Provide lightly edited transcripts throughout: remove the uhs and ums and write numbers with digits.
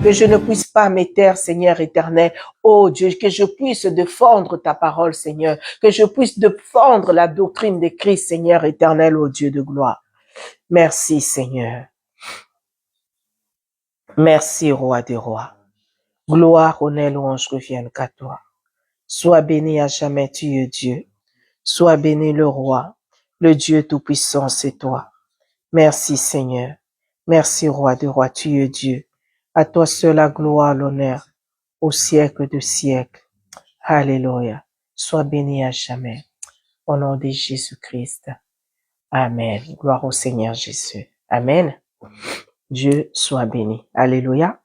que je ne puisse pas me taire, Seigneur éternel. Oh Dieu, que je puisse défendre ta parole, Seigneur, que je puisse défendre la doctrine de Christ, Seigneur éternel, ô Dieu de gloire. Merci, Seigneur. Merci, Roi des rois. Gloire, honneur, louange reviennent qu'à toi. Sois béni à jamais, tu es Dieu. Sois béni le Roi, le Dieu tout-puissant, c'est toi. Merci, Seigneur. Merci, Roi des rois, tu es Dieu. À toi seul la gloire, l'honneur, au siècle de siècles. Alléluia. Sois béni à jamais. Au nom de Jésus-Christ. Amen. Gloire au Seigneur Jésus. Amen. Dieu soit béni. Alléluia.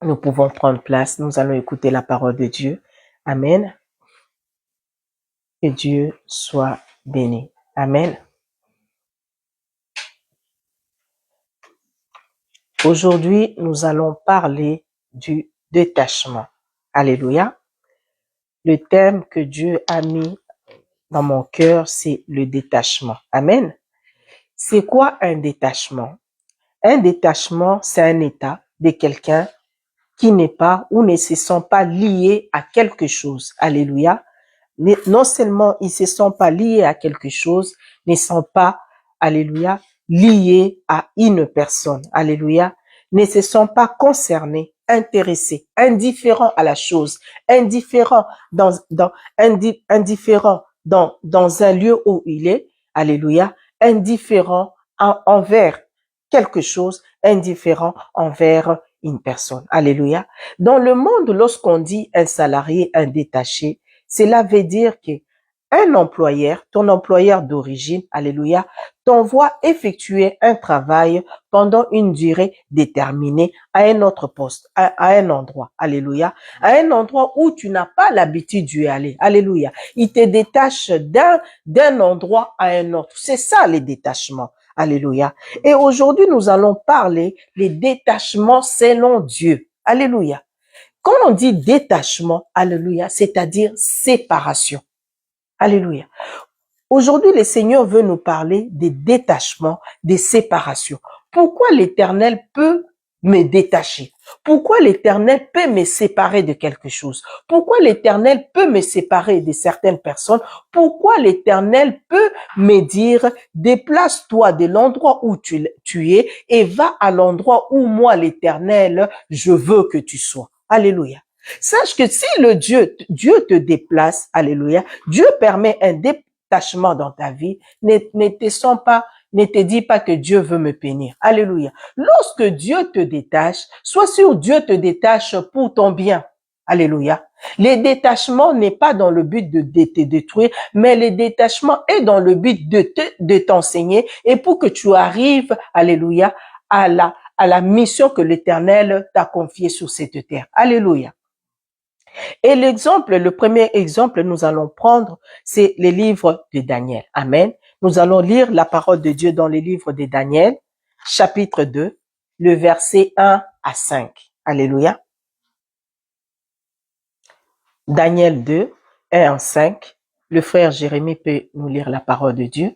Nous pouvons prendre place. Nous allons écouter la parole de Dieu. Amen. Que Dieu soit béni. Amen. Aujourd'hui, nous allons parler du détachement. Alléluia. Le thème que Dieu a mis dans mon cœur, c'est le détachement. Amen. C'est quoi un détachement? Un détachement, c'est un état de quelqu'un qui n'est pas ou ne se sent pas lié à quelque chose. Alléluia. Non seulement ils ne se sont pas liés à quelque chose, ne sont pas, alléluia, liés à une personne. Alléluia. Ne se sont pas concernés, intéressés, indifférents à la chose, indifférents indifférents dans un lieu où il est. Alléluia. Indifférents envers quelque chose, indifférent envers une personne. Alléluia. Dans le monde, lorsqu'on dit un salarié, un détaché, cela veut dire que un employeur, ton employeur d'origine, alléluia, t'envoie effectuer un travail pendant une durée déterminée à un autre poste, à un endroit, alléluia, à un endroit où tu n'as pas l'habitude d'y aller, alléluia. Il te détache d'un endroit à un autre. C'est ça, les détachements. Alléluia. Et aujourd'hui, nous allons parler des détachements selon Dieu. Alléluia. Quand on dit détachement, alléluia, c'est-à-dire séparation. Alléluia. Aujourd'hui, le Seigneur veut nous parler des détachements, des séparations. Pourquoi l'Éternel peut me détacher? Pourquoi l'Éternel peut me séparer de quelque chose? Pourquoi l'Éternel peut me séparer de certaines personnes? Pourquoi l'Éternel peut me dire, déplace-toi de l'endroit où tu es et va à l'endroit où moi, l'Éternel, je veux que tu sois. Alléluia. Sache que si Dieu te déplace, alléluia, Dieu permet un détachement dans ta vie, ne te dis pas que Dieu veut me punir. Alléluia. Lorsque Dieu te détache, sois sûr Dieu te détache pour ton bien. Alléluia. Le détachement n'est pas dans le but de te détruire, mais le détachement est dans le but de t'enseigner et pour que tu arrives, alléluia, à la mission que l'Éternel t'a confiée sur cette terre. Alléluia. Et le premier exemple, nous allons prendre, c'est les livres de Daniel. Amen. Nous allons lire la parole de Dieu dans les livres de Daniel, chapitre 2, le verset 1 à 5. Alléluia. Daniel 2, 1 à 5. Le frère Jérémie peut nous lire la parole de Dieu.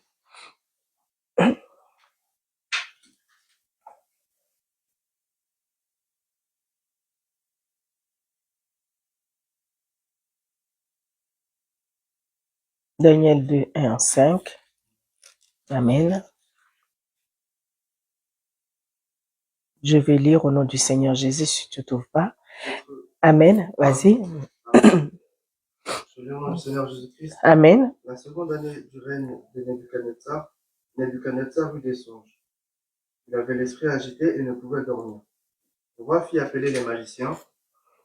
Daniel 2, 1 à 5. Amen. Je vais lire au nom du Seigneur Jésus si tu ne trouves pas. Amen. Vas-y. Je lis au nom du Seigneur Jésus-Christ. Amen. La seconde année du règne de Nebuchadnezzar eut des songes. Il avait l'esprit agité et ne pouvait dormir. Le roi fit appeler les magiciens,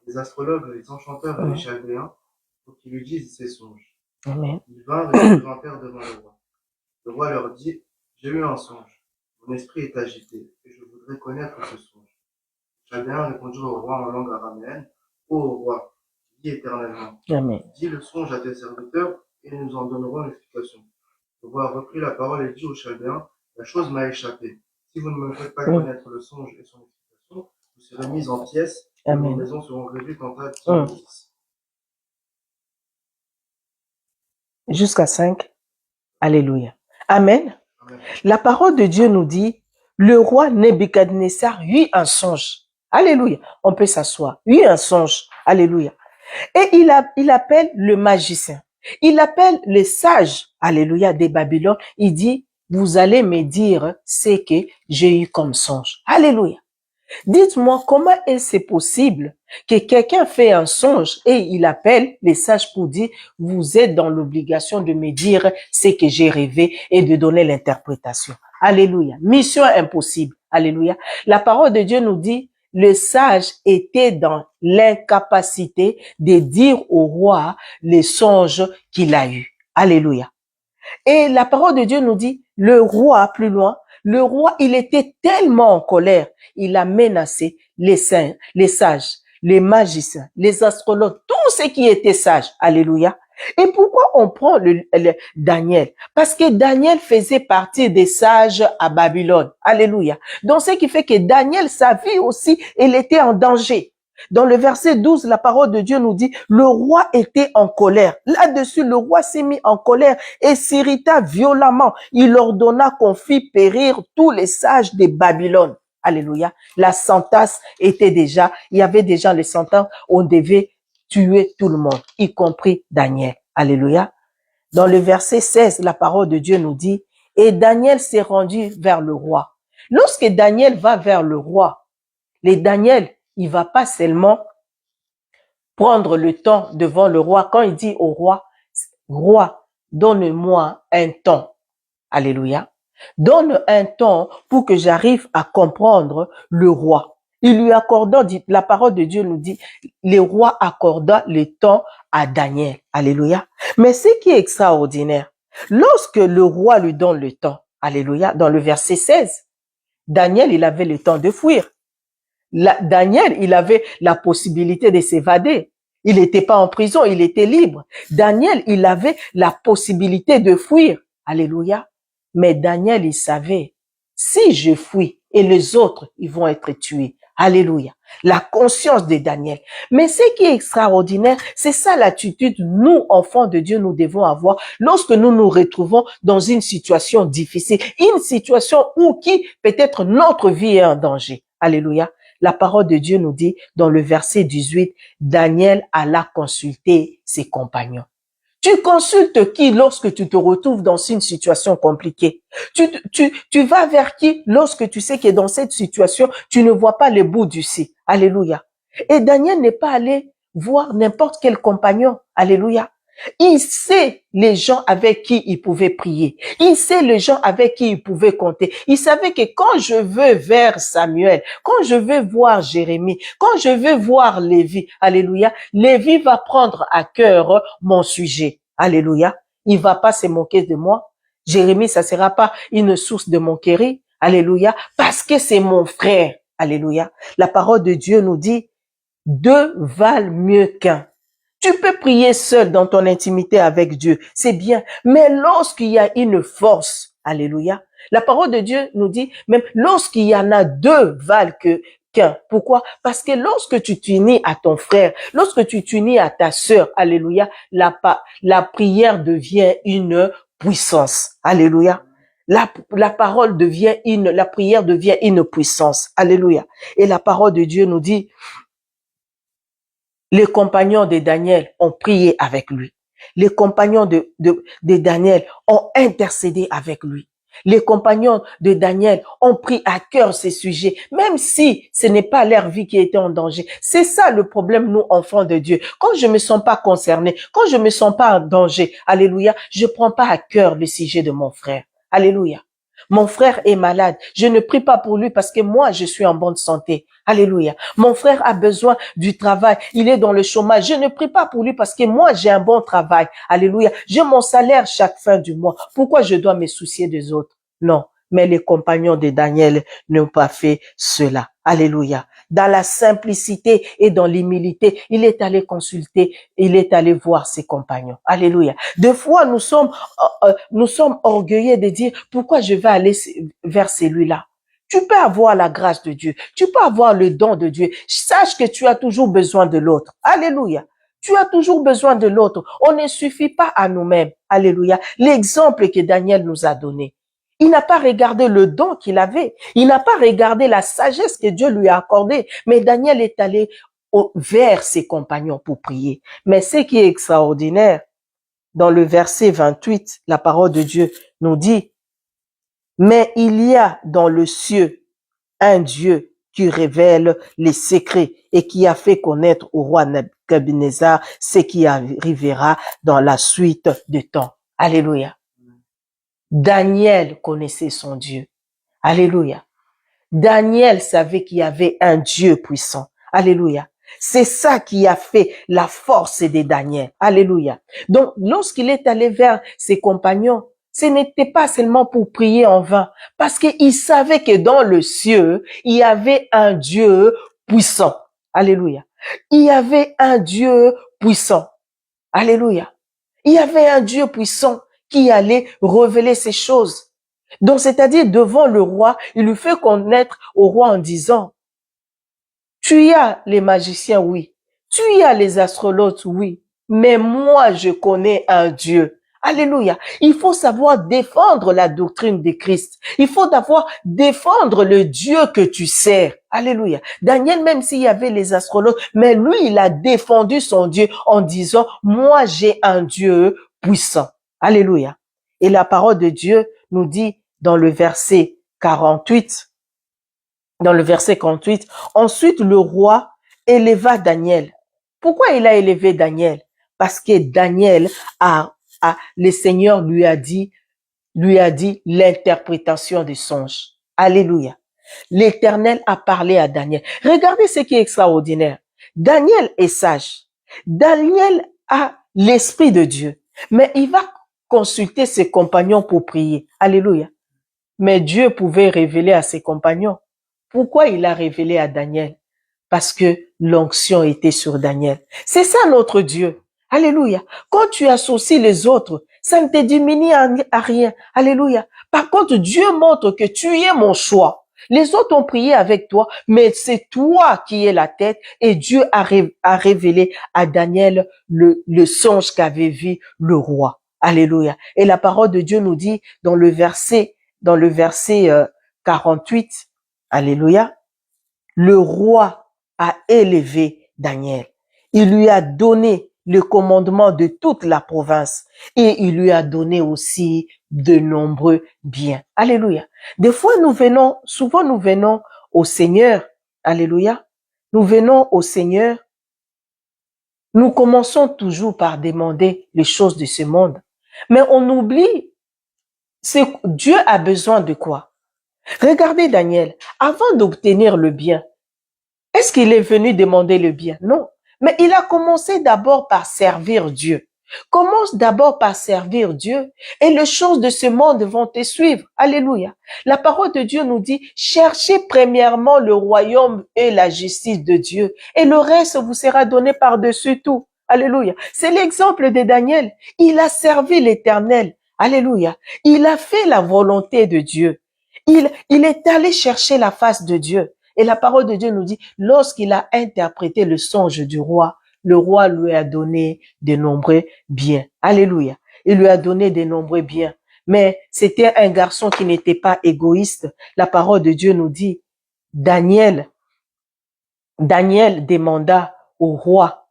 les astrologues, les enchanteurs et les chaldéens pour qu'ils lui disent ses songes. Amen. Ils vinrent et se présentèrent devant le roi. Le roi leur dit, j'ai eu un songe. Mon esprit est agité et je voudrais connaître ce songe. Les chaldéens répondirent au roi en langue araméenne, ô roi, dis éternellement. Amen. Dis le songe à tes serviteurs et nous en donnerons l'explication. Le roi reprit la parole et dit aux chaldéens, la chose m'a échappé. Si vous ne me faites pas connaître le songe et son explication, vous serez mis en pièces et vos maisons seront réduites en tas d'immondices. Jusqu'à 5. Alléluia. Amen. Amen. La parole de Dieu nous dit, le roi Nebuchadnezzar eut un songe. Alléluia. On peut s'asseoir. Oui, un songe. Alléluia. Et il appelle le magicien. Il appelle les sages. Alléluia, des Babylone. Il dit, vous allez me dire ce que j'ai eu comme songe. Alléluia. Dites-moi, comment est-ce possible que quelqu'un fait un songe et il appelle les sages pour dire, vous êtes dans l'obligation de me dire ce que j'ai rêvé et de donner l'interprétation. Alléluia. Mission impossible. Alléluia. La parole de Dieu nous dit, le sage était dans l'incapacité de dire au roi les songes qu'il a eus. Alléluia. Et la parole de Dieu nous dit, le roi, plus loin, le roi, il était tellement en colère, il a menacé les saints, les sages, les magiciens, les astrologues, tous ceux qui étaient sages. Alléluia. Et pourquoi on prend le Daniel? Parce que Daniel faisait partie des sages à Babylone. Alléluia. Donc, ce qui fait que Daniel, sa vie aussi, elle était en danger. Dans le verset 12, la parole de Dieu nous dit, le roi était en colère. Là-dessus, le roi s'est mis en colère et s'irrita violemment. Il ordonna qu'on fît périr tous les sages de Babylone. Alléluia. La sentence était déjà, il y avait déjà les sentences, on devait tuer tout le monde, y compris Daniel. Alléluia. Dans le verset 16, la parole de Dieu nous dit, et Daniel s'est rendu vers le roi. Lorsque Daniel va vers le roi, Daniel, il va pas seulement prendre le temps devant le roi. Quand il dit au roi, roi, donne-moi un temps. Alléluia. Donne un temps pour que j'arrive à comprendre le roi. Il lui accorda, la parole de Dieu nous dit, le roi accorda le temps à Daniel. Alléluia. Mais ce qui est extraordinaire, lorsque le roi lui donne le temps, alléluia, dans le verset 16, Daniel, il avait le temps de fuir. Daniel, il avait la possibilité de s'évader. Il n'était pas en prison, il était libre. Daniel, il avait la possibilité de fuir. Alléluia. Mais Daniel, il savait, si je fuis et les autres, ils vont être tués. Alléluia. La conscience de Daniel. Mais ce qui est extraordinaire, c'est ça l'attitude, nous, enfants de Dieu, nous devons avoir lorsque nous nous retrouvons dans une situation difficile, une situation où qui peut-être notre vie est en danger. Alléluia. La parole de Dieu nous dit dans le verset 18, Daniel alla consulter ses compagnons. Tu consultes qui lorsque tu te retrouves dans une situation compliquée? Tu vas vers qui lorsque tu sais que dans cette situation, tu ne vois pas le bout du si. Alléluia. Et Daniel n'est pas allé voir n'importe quel compagnon. Alléluia. Il sait les gens avec qui il pouvait prier. Il sait les gens avec qui il pouvait compter. Il savait que quand je veux vers Samuel, quand je veux voir Jérémie, quand je veux voir Lévi, alléluia, Lévi va prendre à cœur mon sujet. Alléluia. Il va pas se moquer de moi. Jérémie, ça sera pas une source de moquerie. Alléluia. Parce que c'est mon frère. Alléluia. La parole de Dieu nous dit, deux valent mieux qu'un. Tu peux prier seul dans ton intimité avec Dieu, c'est bien. Mais lorsqu'il y a une force, alléluia, la parole de Dieu nous dit, même lorsqu'il y en a deux valent qu'un. Pourquoi? Parce que lorsque tu t'unis à ton frère, lorsque tu t'unis à ta sœur, alléluia, la prière devient une puissance. Alléluia. La parole devient la prière devient une puissance. Alléluia. Et la parole de Dieu nous dit, les compagnons de Daniel ont prié avec lui. Les compagnons de Daniel ont intercédé avec lui. Les compagnons de Daniel ont pris à cœur ces sujets, même si ce n'est pas leur vie qui était en danger. C'est ça le problème, nous, enfants de Dieu. Quand je me sens pas concerné, quand je me sens pas en danger, alléluia, je prends pas à cœur le sujet de mon frère. Alléluia. Mon frère est malade. Je ne prie pas pour lui parce que moi, je suis en bonne santé. Alléluia. Mon frère a besoin du travail. Il est dans le chômage. Je ne prie pas pour lui parce que moi, j'ai un bon travail. Alléluia. J'ai mon salaire chaque fin du mois. Pourquoi je dois me soucier des autres? Non. Mais les compagnons de Daniel n'ont pas fait cela. Alléluia. Dans la simplicité et dans l'humilité, il est allé consulter, il est allé voir ses compagnons. Alléluia. Des fois, nous sommes orgueilleux de dire, pourquoi je vais aller vers celui-là? Tu peux avoir la grâce de Dieu. Tu peux avoir le don de Dieu. Sache que tu as toujours besoin de l'autre. Alléluia. Tu as toujours besoin de l'autre. On ne suffit pas à nous-mêmes. Alléluia. L'exemple que Daniel nous a donné. Il n'a pas regardé le don qu'il avait. Il n'a pas regardé la sagesse que Dieu lui a accordée. Mais Daniel est allé vers ses compagnons pour prier. Mais ce qui est extraordinaire, dans le verset 28, la parole de Dieu nous dit, mais il y a dans le ciel un Dieu qui révèle les secrets et qui a fait connaître au roi Nebuchadnezzar ce qui arrivera dans la suite du temps. Alléluia. Daniel connaissait son Dieu. Alléluia. Daniel savait qu'il y avait un Dieu puissant. Alléluia. C'est ça qui a fait la force de Daniel. Alléluia. Donc, lorsqu'il est allé vers ses compagnons, ce n'était pas seulement pour prier en vain, parce qu'il savait que dans le ciel, il y avait un Dieu puissant. Alléluia. Il y avait un Dieu puissant. Alléluia. Il y avait un Dieu puissant qui allait révéler ces choses. Donc, c'est-à-dire devant le roi, il lui fait connaître au roi en disant, tu y as les magiciens, oui. Tu y as les astrologues, oui. Mais moi, je connais un Dieu. Alléluia. Il faut savoir défendre la doctrine de Christ. Il faut savoir défendre le Dieu que tu sers. Alléluia. Daniel, même s'il y avait les astrologues, mais lui, il a défendu son Dieu en disant, moi, j'ai un Dieu puissant. Alléluia. Et la parole de Dieu nous dit dans le verset 48, ensuite le roi éleva Daniel. Pourquoi il a élevé Daniel? Parce que Daniel le Seigneur lui a dit l'interprétation des songes. Alléluia. L'Éternel a parlé à Daniel. Regardez ce qui est extraordinaire. Daniel est sage. Daniel a l'Esprit de Dieu. Mais il va consulter ses compagnons pour prier. Alléluia. Mais Dieu pouvait révéler à ses compagnons. Pourquoi il a révélé à Daniel? Parce que l'onction était sur Daniel. C'est ça notre Dieu. Alléluia. Quand tu associes les autres, ça ne te diminue à rien. Alléluia. Par contre, Dieu montre que tu es mon choix. Les autres ont prié avec toi, mais c'est toi qui es la tête et Dieu a révélé à Daniel le songe qu'avait vu le roi. Alléluia. Et la parole de Dieu nous dit dans le verset 48, alléluia, le roi a élevé Daniel. Il lui a donné le commandement de toute la province et il lui a donné aussi de nombreux biens. Alléluia. Souvent nous venons au Seigneur. Alléluia. Nous venons au Seigneur. Nous commençons toujours par demander les choses de ce monde. Mais on oublie, Dieu a besoin de quoi? Regardez Daniel, avant d'obtenir le bien, est-ce qu'il est venu demander le bien? Non. Mais il a commencé d'abord par servir Dieu. Commence d'abord par servir Dieu et les choses de ce monde vont te suivre. Alléluia. La parole de Dieu nous dit, cherchez premièrement le royaume et la justice de Dieu et le reste vous sera donné par-dessus tout. Alléluia. C'est l'exemple de Daniel. Il a servi l'Éternel. Alléluia. Il a fait la volonté de Dieu. Il est allé chercher la face de Dieu. Et la parole de Dieu nous dit, lorsqu'il a interprété le songe du roi, le roi lui a donné de nombreux biens. Alléluia. Il lui a donné de nombreux biens. Mais c'était un garçon qui n'était pas égoïste. La parole de Dieu nous dit, Daniel demanda au roi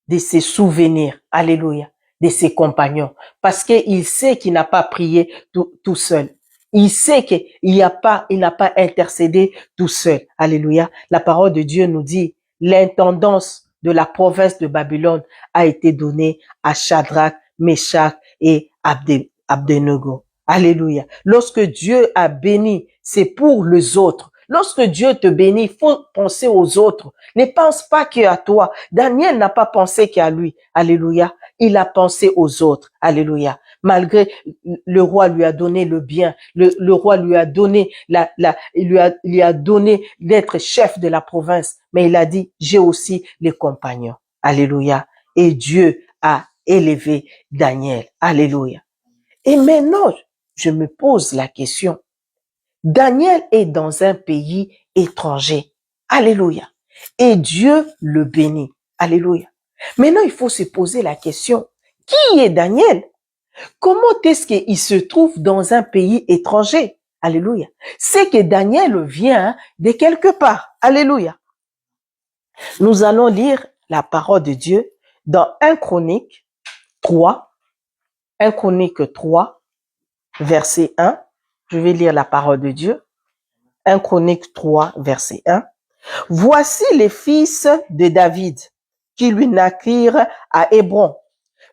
de se souvenir. Alléluia. De ses compagnons. Parce qu'il sait qu'il n'a pas prié tout seul. Il sait qu'il n'a pas intercédé tout seul. Alléluia. La parole de Dieu nous dit, l'intendance de la province de Babylone a été donnée à Shadrach, Meshach et Abednego. Alléluia. Lorsque Dieu a béni, c'est pour les autres. Lorsque Dieu te bénit, il faut penser aux autres. Ne pense pas qu'à toi. Daniel n'a pas pensé qu'à lui. Alléluia. Il a pensé aux autres. Alléluia. Malgré le roi lui a donné le bien, le roi lui a donné il lui a donné d'être chef de la province, mais il a dit, j'ai aussi les compagnons. Alléluia. Et Dieu a élevé Daniel. Alléluia. Et maintenant, je me pose la question. Daniel est dans un pays étranger. Alléluia. Et Dieu le bénit. Alléluia. Maintenant, il faut se poser la question. Qui est Daniel? Comment est-ce qu'il se trouve dans un pays étranger? Alléluia. C'est que Daniel vient de quelque part. Alléluia. Nous allons lire la parole de Dieu dans 1 Chronique 3, 1 Chronique 3, verset 1. Je vais lire la parole de Dieu. 1 Chronique 3, verset 1. Voici les fils de David qui lui naquirent à Hébron.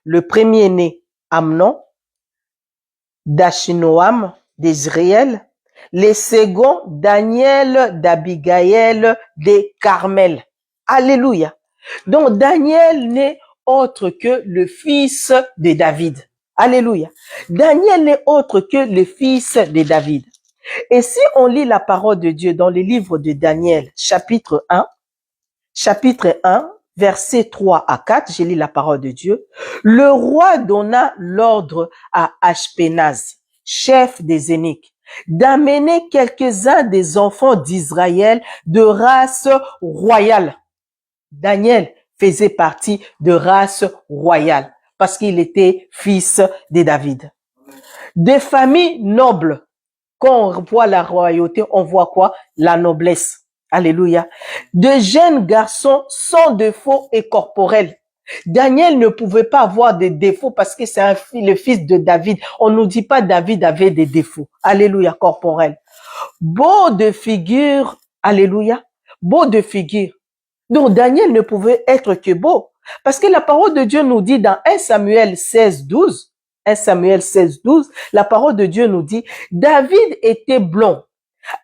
Le premier-né, Amnon, d'Achinoam, d'Israël. Les seconds, Daniel, d'Abigaël, des Carmel. Alléluia. Donc Daniel n'est autre que le fils de David. Alléluia. Daniel n'est autre que le fils de David. Et si on lit la parole de Dieu dans le livre de Daniel, chapitre 1, versets 3 à 4, je lis la parole de Dieu. Le roi donna l'ordre à Ashpenaz, chef des eunuques, d'amener quelques-uns des enfants d'Israël de race royale. Daniel faisait partie de race royale parce qu'il était fils de David. Des familles nobles. Quand on voit la royauté, on voit quoi? La noblesse. Alléluia. De jeunes garçons sans défaut et corporels. Daniel ne pouvait pas avoir des défauts parce que c'est le fils de David. On nous dit pas David avait des défauts. Alléluia, corporels. Beau de figure. Alléluia. Beau de figure. Donc Daniel ne pouvait être que beau. Parce que la parole de Dieu nous dit dans 1 Samuel 16, 12, 1 Samuel 16, 12, la parole de Dieu nous dit, David était blond,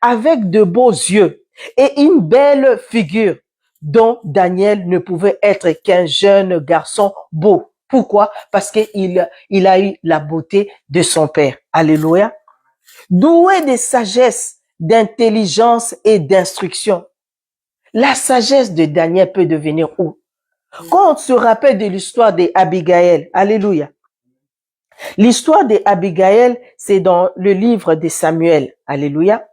avec de beaux yeux et une belle figure, dont Daniel ne pouvait être qu'un jeune garçon beau. Pourquoi? Parce qu'il a eu la beauté de son père. Alléluia. Doué de sagesse, d'intelligence et d'instruction. La sagesse de Daniel peut devenir où? Quand on se rappelle de l'histoire d'Abigaël, alléluia. L'histoire d'Abigaël, c'est dans le livre de Samuel, alléluia.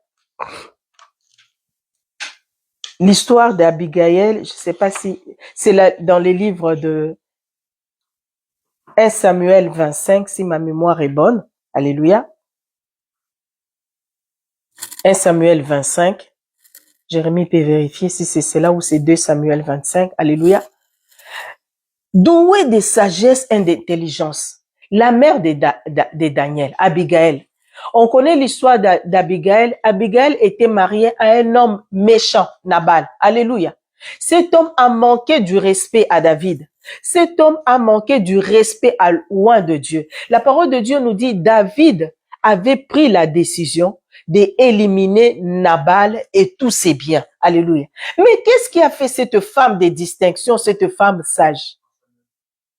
L'histoire d'Abigaël, je ne sais pas si c'est dans les livres de 1 Samuel 25, si ma mémoire est bonne, alléluia. 1 Samuel 25, Jérémie peut vérifier si c'est là ou c'est 2 Samuel 25, alléluia. Douée de sagesse et d'intelligence, la mère de Daniel, Abigaël. On connaît l'histoire d'Abigaël. Abigaël était mariée à un homme méchant, Nabal. Alléluia. Cet homme a manqué du respect à David. Cet homme a manqué du respect à loin de Dieu. La parole de Dieu nous dit David avait pris la décision d'éliminer Nabal et tous ses biens. Alléluia. Mais qu'est-ce qui a fait cette femme de distinction, cette femme sage?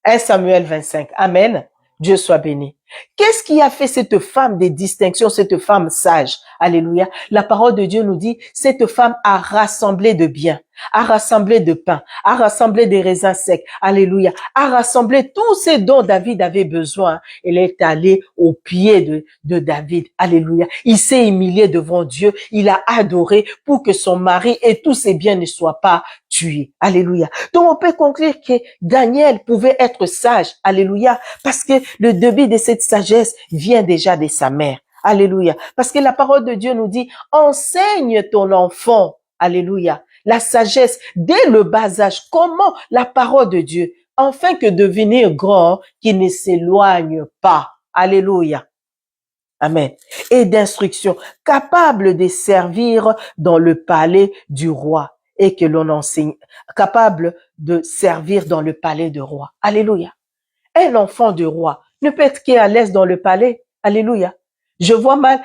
1 Samuel 25. Amen. Dieu soit béni. Qu'est-ce qui a fait cette femme de distinction, cette femme sage? Alléluia. La parole de Dieu nous dit, cette femme a rassemblé de biens, a rassemblé de pain, a rassemblé des raisins secs. Alléluia. A rassemblé tous ces dont David avait besoin. Elle est allée au pied de David. Alléluia. Il s'est humilié devant Dieu. Il a adoré pour que son mari et tous ses biens ne soient pas tués. Alléluia. Donc on peut conclure que Daniel pouvait être sage. Alléluia. Parce que le début de cette sagesse vient déjà de sa mère. Alléluia. Parce que la parole de Dieu nous dit, enseigne ton enfant. Alléluia. La sagesse dès le bas âge. Comment la parole de Dieu, afin que devenir grand, qu'il ne s'éloigne pas. Alléluia. Amen. Et d'instruction, capable de servir dans le palais du roi et que l'on enseigne, capable de servir dans le palais du roi. Alléluia. Un enfant de roi ne peut être qu'à l'aise dans le palais. Alléluia. Je vois mal,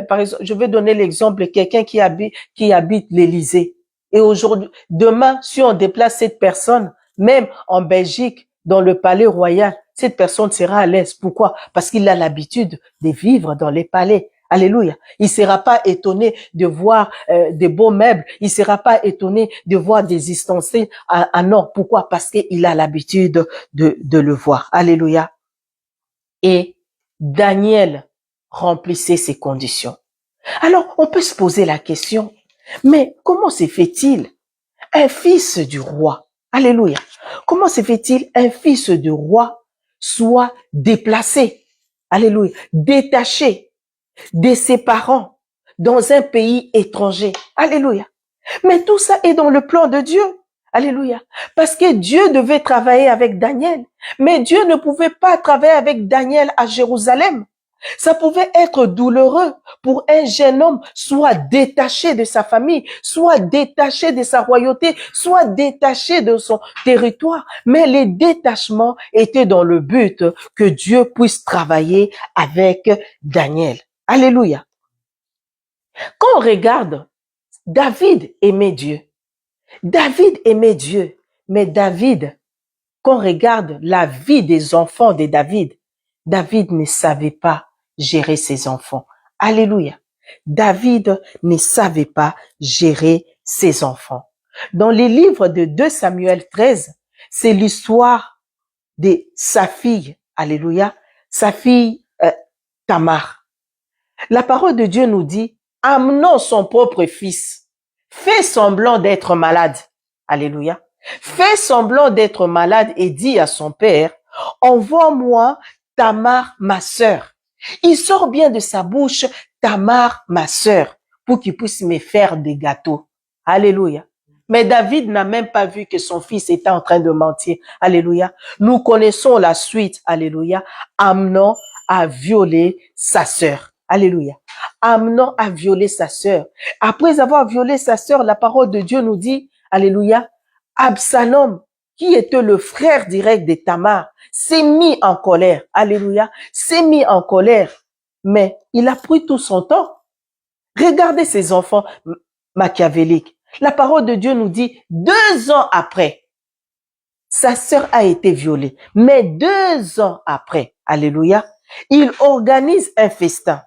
par exemple, je vais donner l'exemple de quelqu'un qui habite l'Élysée. Et aujourd'hui, demain, si on déplace cette personne, même en Belgique, dans le palais royal, cette personne sera à l'aise. Pourquoi? Parce qu'il a l'habitude de vivre dans les palais. Alléluia. Il ne sera pas étonné de voir des beaux meubles. Il ne sera pas étonné de voir des ustensiles en or. Pourquoi? Parce qu'il a l'habitude de le voir. Alléluia. Et Daniel remplissait ces conditions. Alors, on peut se poser la question, mais comment se fait-il un fils du roi? Alléluia. Comment se fait-il un fils du roi soit déplacé? Alléluia. Détaché de ses parents dans un pays étranger. Alléluia. Mais tout ça est dans le plan de Dieu. Alléluia. Parce que Dieu devait travailler avec Daniel. Mais Dieu ne pouvait pas travailler avec Daniel à Jérusalem. Ça pouvait être douloureux pour un jeune homme, soit détaché de sa famille, soit détaché de sa royauté, soit détaché de son territoire. Mais les détachements étaient dans le but que Dieu puisse travailler avec Daniel. Alléluia. Quand on regarde, David aimait Dieu. David aimait Dieu. Mais David, quand on regarde la vie des enfants de David, David ne savait pas gérer ses enfants. Alléluia. David ne savait pas gérer ses enfants. Dans les livres de 2 Samuel 13, c'est l'histoire de sa fille, alléluia, sa fille Tamar. La parole de Dieu nous dit, amenant son propre fils, fait semblant d'être malade. Alléluia. Fait semblant d'être malade et dit à son père, envoie-moi Tamar, ma sœur. Il sort bien de sa bouche, Tamar, ma sœur, pour qu'il puisse me faire des gâteaux. Alléluia. Mais David n'a même pas vu que son fils était en train de mentir. Alléluia. Nous connaissons la suite. Alléluia. Amnon a violé sa sœur. Alléluia. Amnon a violé sa sœur. Après avoir violé sa sœur, la parole de Dieu nous dit, alléluia, Absalom, qui était le frère direct de Tamar, s'est mis en colère. Alléluia. S'est mis en colère. Mais il a pris tout son temps. Regardez ces enfants machiavéliques. La parole de Dieu nous dit, 2 ans après, sa sœur a été violée. Mais 2 ans après, alléluia, il organise un festin.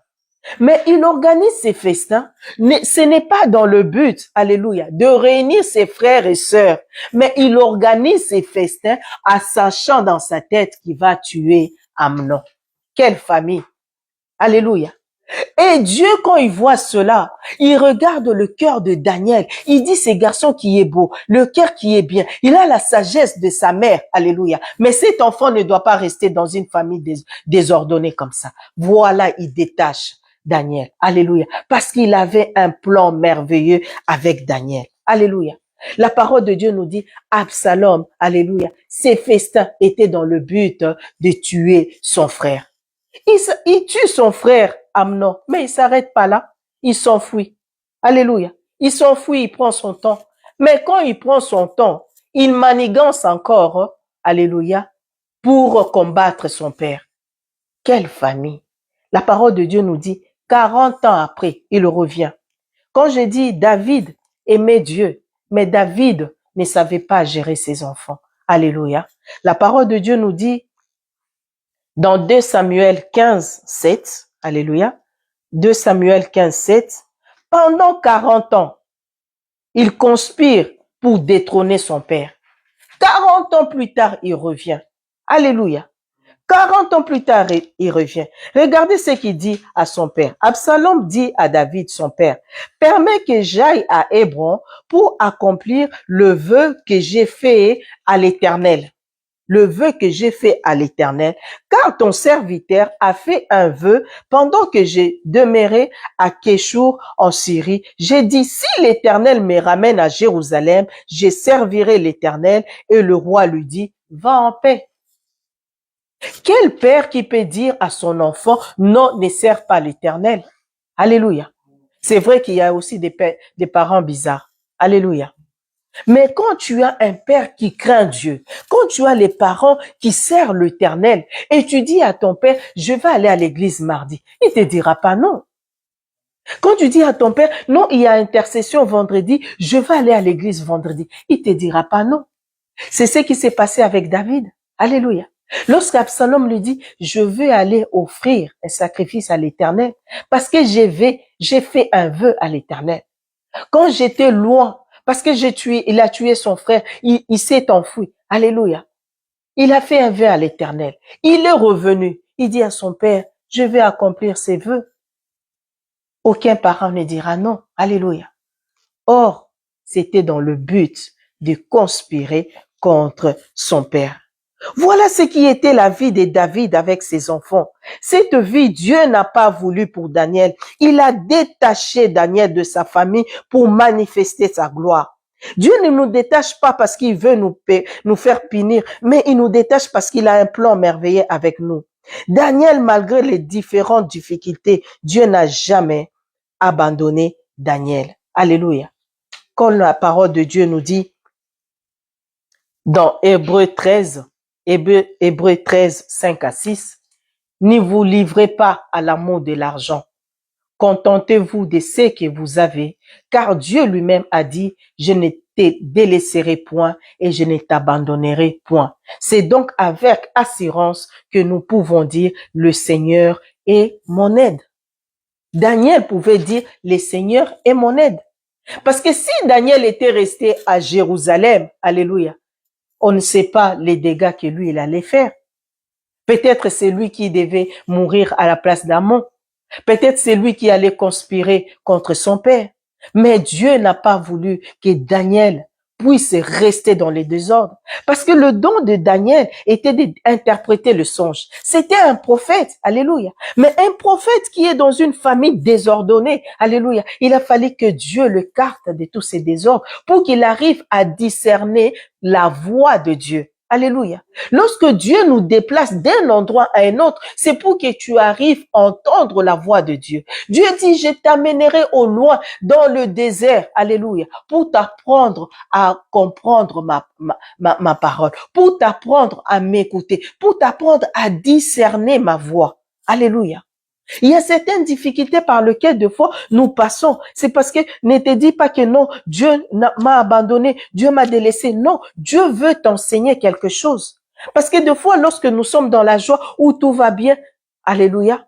Mais il organise ces festins, ce n'est pas dans le but, alléluia, de réunir ses frères et sœurs, mais il organise ces festins en sachant dans sa tête qu'il va tuer Amnon. Quelle famille! Alléluia. Et Dieu, quand il voit cela, il regarde le cœur de Daniel. Il dit, ce garçon qui est beau, le cœur qui est bien. Il a la sagesse de sa mère. Alléluia. Mais cet enfant ne doit pas rester dans une famille désordonnée comme ça. Voilà, il détache Daniel. Alléluia. Parce qu'il avait un plan merveilleux avec Daniel. Alléluia. La parole de Dieu nous dit, Absalom, alléluia, ses festins étaient dans le but de tuer son frère. Il tue son frère Amnon, mais il s'arrête pas là. Il s'enfuit. Alléluia. Il s'enfuit, il prend son temps. Mais quand il prend son temps, il manigance encore, alléluia, pour combattre son père. Quelle famille! La parole de Dieu nous dit, 40 ans après, il revient. Quand je dis David aimait Dieu, mais David ne savait pas gérer ses enfants. Alléluia. La parole de Dieu nous dit, dans 2 Samuel 15, 7, alléluia, 2 Samuel 15, 7, pendant 40 ans, il conspire pour détrôner son père. 40 ans plus tard, il revient. Alléluia. 40 ans plus tard, il revient. Regardez ce qu'il dit à son père. Absalom dit à David, son père, permets que j'aille à Hébron pour accomplir le vœu que j'ai fait à l'Éternel. Le vœu que j'ai fait à l'Éternel, car ton serviteur a fait un vœu pendant que j'ai demeuré à Kéchour en Syrie. J'ai dit, si l'Éternel me ramène à Jérusalem, je servirai l'Éternel. Et le roi lui dit, va en paix. Quel père qui peut dire à son enfant, non, ne sers pas l'Éternel? Alléluia. C'est vrai qu'il y a aussi des parents bizarres. Alléluia. Mais quand tu as un père qui craint Dieu, quand tu as les parents qui servent l'Éternel, et tu dis à ton père, je vais aller à l'église mardi, il te dira pas non. Quand tu dis à ton père, non, il y a intercession vendredi, je vais aller à l'église vendredi, il te dira pas non. C'est ce qui s'est passé avec David. Alléluia. Lorsqu'Absalom lui dit, je veux aller offrir un sacrifice à l'Éternel, parce que j'ai fait un vœu à l'Éternel. Quand j'étais loin, parce que il a tué son frère, il s'est enfui. Alléluia. Il a fait un vœu à l'Éternel. Il est revenu. Il dit à son père, je vais accomplir ses vœux. Aucun parent ne dira non. Alléluia. Or, c'était dans le but de conspirer contre son père. Voilà ce qui était la vie de David avec ses enfants. Cette vie, Dieu n'a pas voulu pour Daniel. Il a détaché Daniel de sa famille pour manifester sa gloire. Dieu ne nous détache pas parce qu'il veut nous faire punir, mais il nous détache parce qu'il a un plan merveilleux avec nous. Daniel, malgré les différentes difficultés, Dieu n'a jamais abandonné Daniel. Alléluia. Comme la parole de Dieu nous dit dans Hébreux 13, 5 à 6, ne vous livrez pas à l'amour de l'argent. Contentez-vous de ce que vous avez, car Dieu lui-même a dit, je ne te délaisserai point et je ne t'abandonnerai point. C'est donc avec assurance que nous pouvons dire, le Seigneur est mon aide. Daniel pouvait dire, le Seigneur est mon aide. Parce que si Daniel était resté à Jérusalem, alléluia, on ne sait pas les dégâts que lui, il allait faire. Peut-être c'est lui qui devait mourir à la place d'Amon. Peut-être c'est lui qui allait conspirer contre son père. Mais Dieu n'a pas voulu que Daniel puisse rester dans les désordres. Parce que le don de Daniel était d'interpréter le songe. C'était un prophète, alléluia. Mais un prophète qui est dans une famille désordonnée, alléluia. Il a fallu que Dieu le carte de tous ces désordres pour qu'il arrive à discerner la voix de Dieu. Alléluia. Lorsque Dieu nous déplace d'un endroit à un autre, c'est pour que tu arrives à entendre la voix de Dieu. Dieu dit, je t'amènerai au loin, dans le désert, alléluia, pour t'apprendre à comprendre ma parole, pour t'apprendre à m'écouter, pour t'apprendre à discerner ma voix. Alléluia. Il y a certaines difficultés par lesquelles des fois nous passons. C'est parce que ne te dis pas que non, Dieu m'a abandonné, Dieu m'a délaissé. Non, Dieu veut t'enseigner quelque chose. Parce que des fois, lorsque nous sommes dans la joie où tout va bien, alléluia,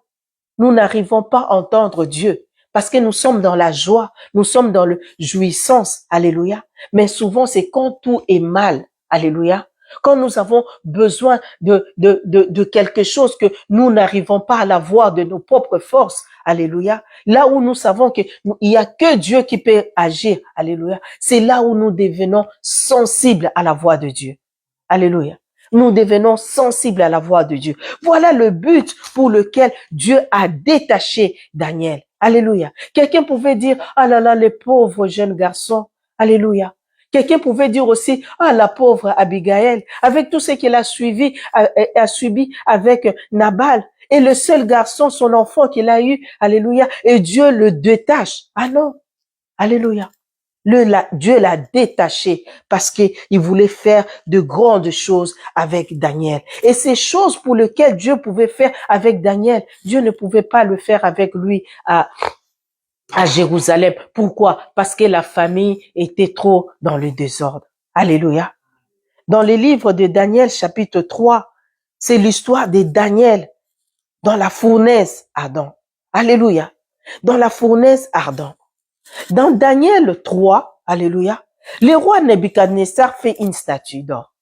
nous n'arrivons pas à entendre Dieu. Parce que nous sommes dans la joie, nous sommes dans le jouissance, alléluia. Mais souvent, c'est quand tout est mal, alléluia. Quand nous avons besoin de quelque chose que nous n'arrivons pas à l'avoir de nos propres forces, alléluia. Là où nous savons qu'il y a que Dieu qui peut agir, alléluia. C'est là où nous devenons sensibles à la voix de Dieu. Alléluia. Nous devenons sensibles à la voix de Dieu. Voilà le but pour lequel Dieu a détaché Daniel. Alléluia. Quelqu'un pouvait dire, ah là là, les pauvres jeunes garçons. Alléluia. Quelqu'un pouvait dire aussi, ah, la pauvre Abigail, avec tout ce qu'elle a subi avec Nabal, et le seul garçon, son enfant qu'il a eu, alléluia, et Dieu le détache. Ah non, alléluia. Dieu l'a détaché parce qu'il voulait faire de grandes choses avec Daniel. Et ces choses pour lesquelles Dieu pouvait faire avec Daniel, Dieu ne pouvait pas le faire avec lui à Jérusalem. Pourquoi? Parce que la famille était trop dans le désordre. Alléluia. Dans le livre de Daniel, chapitre 3, c'est l'histoire de Daniel dans la fournaise ardente. Alléluia. Dans la fournaise ardente. Dans Daniel 3, alléluia, le roi Nebuchadnezzar fait une statue d'or.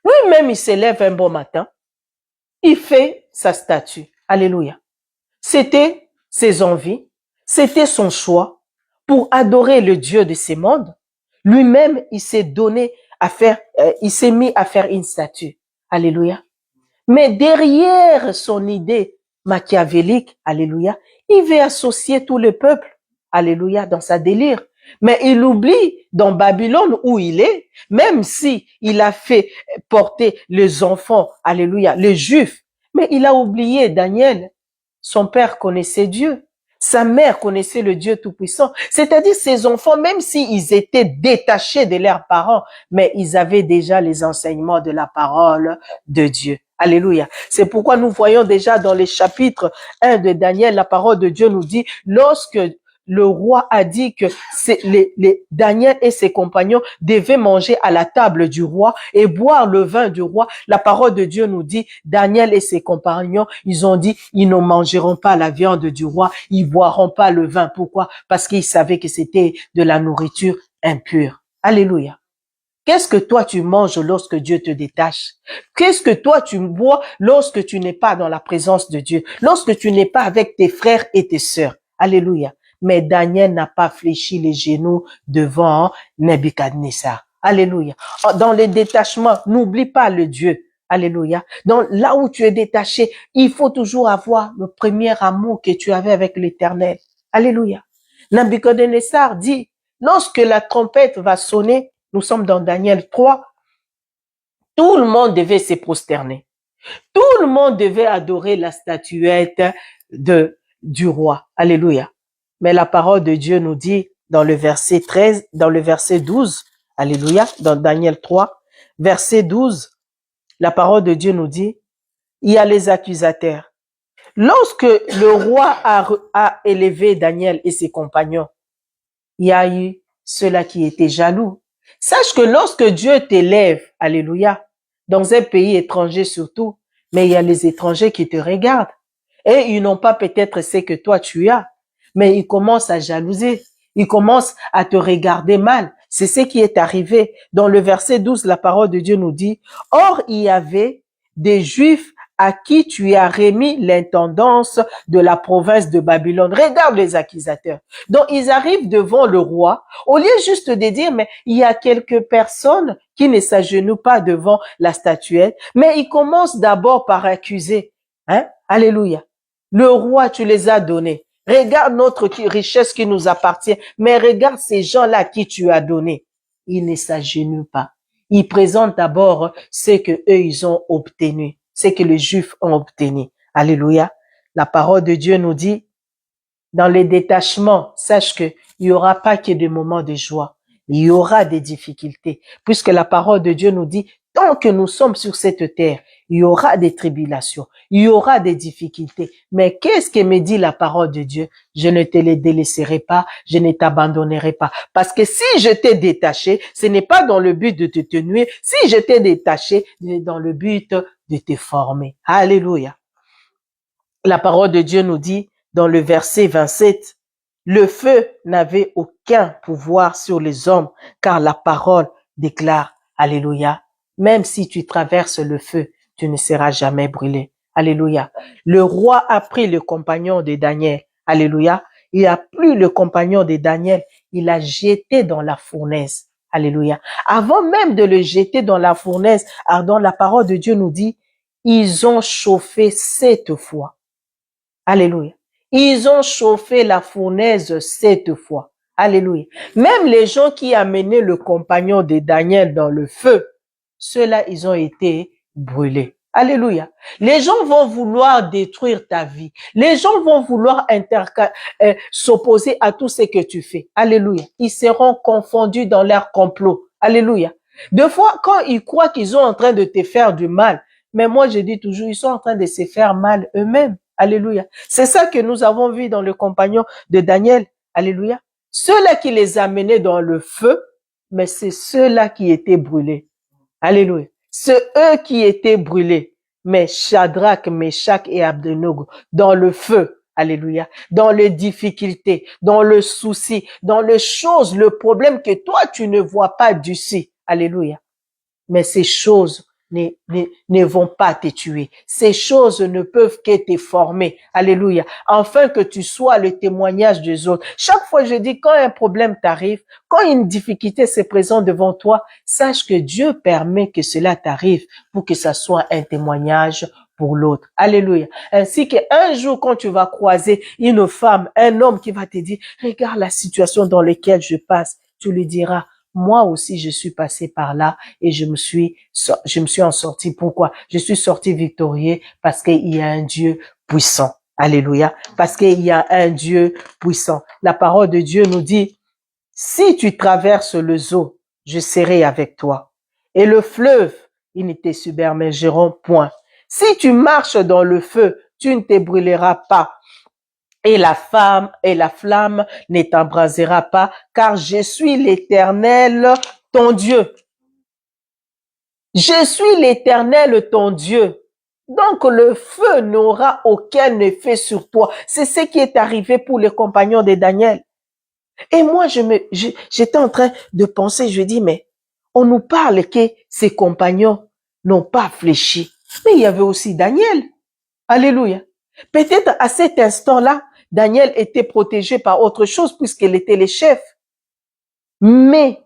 Lui-même, il se lève un bon matin. Il fait sa statue. Alléluia. C'était ses envies. C'était son choix pour adorer le Dieu de ce monde. Lui-même, il s'est donné à faire, il s'est mis à faire une statue. Alléluia. Mais derrière son idée machiavélique, alléluia, il veut associer tout le peuple, alléluia, dans sa délire. Mais il oublie dans Babylone où il est, même si il a fait porter les enfants, alléluia, les Juifs, mais il a oublié Daniel. Son père connaissait Dieu. Sa mère connaissait le Dieu Tout-Puissant. C'est-à-dire ses enfants, même s'ils étaient détachés de leurs parents, mais ils avaient déjà les enseignements de la parole de Dieu. Alléluia. C'est pourquoi nous voyons déjà dans les chapitres 1 de Daniel, la parole de Dieu nous dit, lorsque le roi a dit que Daniel et ses compagnons devaient manger à la table du roi et boire le vin du roi. La parole de Dieu nous dit, Daniel et ses compagnons, ils ont dit, ils ne mangeront pas la viande du roi, ils boiront pas le vin. Pourquoi? Parce qu'ils savaient que c'était de la nourriture impure. Alléluia. Qu'est-ce que toi tu manges lorsque Dieu te détache? Qu'est-ce que toi tu bois lorsque tu n'es pas dans la présence de Dieu? Lorsque tu n'es pas avec tes frères et tes sœurs? Alléluia. Mais Daniel n'a pas fléchi les genoux devant Nebuchadnezzar. Alléluia. Dans les détachements, n'oublie pas le Dieu. Alléluia. Donc là où tu es détaché, il faut toujours avoir le premier amour que tu avais avec l'Éternel. Alléluia. Nabuchodonosor dit, lorsque la trompette va sonner, nous sommes dans Daniel 3, tout le monde devait se prosterner. Tout le monde devait adorer la statuette du roi. Alléluia. Mais la parole de Dieu nous dit dans le verset 13, dans le verset 12, alléluia, dans Daniel 3, verset 12, la parole de Dieu nous dit, il y a les accusateurs. Lorsque le roi a élevé Daniel et ses compagnons, il y a eu ceux-là qui étaient jaloux. Sache que lorsque Dieu t'élève, alléluia, dans un pays étranger surtout, mais il y a les étrangers qui te regardent. Et ils n'ont pas peut-être ce que toi tu as, mais ils commencent à jalouser. Ils commencent à te regarder mal. C'est ce qui est arrivé. Dans le verset 12, la parole de Dieu nous dit, « Or, il y avait des Juifs à qui tu as remis l'intendance de la province de Babylone. » Regarde les accusateurs. Donc, ils arrivent devant le roi, au lieu juste de dire, mais il y a quelques personnes qui ne s'agenouillent pas devant la statuette, mais ils commencent d'abord par accuser. Hein? Alléluia. Le roi, tu les as donnés. Regarde notre richesse qui nous appartient, mais regarde ces gens-là qui tu as donné. Ils ne s'agenouillent pas. Ils présentent d'abord ce que eux ils ont obtenu, ce que les Juifs ont obtenu. Alléluia. La parole de Dieu nous dit, dans les détachements, sache que il y aura pas que des moments de joie. Il y aura des difficultés, puisque la parole de Dieu nous dit, tant que nous sommes sur cette terre, il y aura des tribulations, il y aura des difficultés. Mais qu'est-ce que me dit la parole de Dieu? Je ne te les délaisserai pas, je ne t'abandonnerai pas. Parce que si je t'ai détaché, ce n'est pas dans le but de te nuire. Si je t'ai détaché, c'est dans le but de te former. Alléluia. La parole de Dieu nous dit dans le verset 27, le feu n'avait aucun pouvoir sur les hommes, car la parole déclare, alléluia, même si tu traverses le feu, tu ne seras jamais brûlé. Alléluia. Le roi a pris le compagnon de Daniel. Alléluia. Il a pris le compagnon de Daniel. Il l'a jeté dans la fournaise. Alléluia. Avant même de le jeter dans la fournaise, dont la parole de Dieu nous dit, ils ont chauffé 7 fois. Alléluia. Ils ont chauffé la fournaise 7 fois. Alléluia. Même les gens qui amenaient le compagnon de Daniel dans le feu, ceux-là, ils ont été brûlés. Alléluia. Les gens vont vouloir détruire ta vie. Les gens vont vouloir s'opposer à tout ce que tu fais. Alléluia. Ils seront confondus dans leur complot. Alléluia. Des fois, quand ils croient qu'ils sont en train de te faire du mal, mais moi, je dis toujours, ils sont en train de se faire mal eux-mêmes. Alléluia. C'est ça que nous avons vu dans le compagnon de Daniel. Alléluia. Ceux-là qui les amenaient dans le feu, mais c'est ceux-là qui étaient brûlés. Alléluia. C'est eux qui étaient brûlés. Mais Shadrach, Meshach et Abednego dans le feu. Alléluia. Dans les difficultés, dans le souci, dans les choses, le problème que toi, tu ne vois pas d'ici. Alléluia. Mais ces choses ne vont pas te tuer. Ces choses ne peuvent que te former. Alléluia. Afin que tu sois le témoignage des autres. Chaque fois, je dis, quand un problème t'arrive, quand une difficulté se présente devant toi, sache que Dieu permet que cela t'arrive pour que ça soit un témoignage pour l'autre. Alléluia. Ainsi qu'un jour, quand tu vas croiser une femme, un homme qui va te dire, regarde la situation dans laquelle je passe, tu lui diras, moi aussi, je suis passé par là et je me suis en sorti. Pourquoi? Je suis sorti victorieux parce qu'il y a un Dieu puissant. Alléluia. Parce qu'il y a un Dieu puissant. La parole de Dieu nous dit, si tu traverses le eau, je serai avec toi. Et le fleuve, ils ne te submergeront point. Si tu marches dans le feu, tu ne te brûleras pas. Et la flamme ne t'embrasera pas, car je suis l'Éternel, ton Dieu. Je suis l'Éternel, ton Dieu. Donc le feu n'aura aucun effet sur toi. C'est ce qui est arrivé pour les compagnons de Daniel. Et moi, j'étais en train de penser, je dis, mais on nous parle que ces compagnons n'ont pas fléchi. Mais il y avait aussi Daniel. Alléluia. Peut-être à cet instant-là, Daniel était protégé par autre chose puisqu'il était le chef. Mais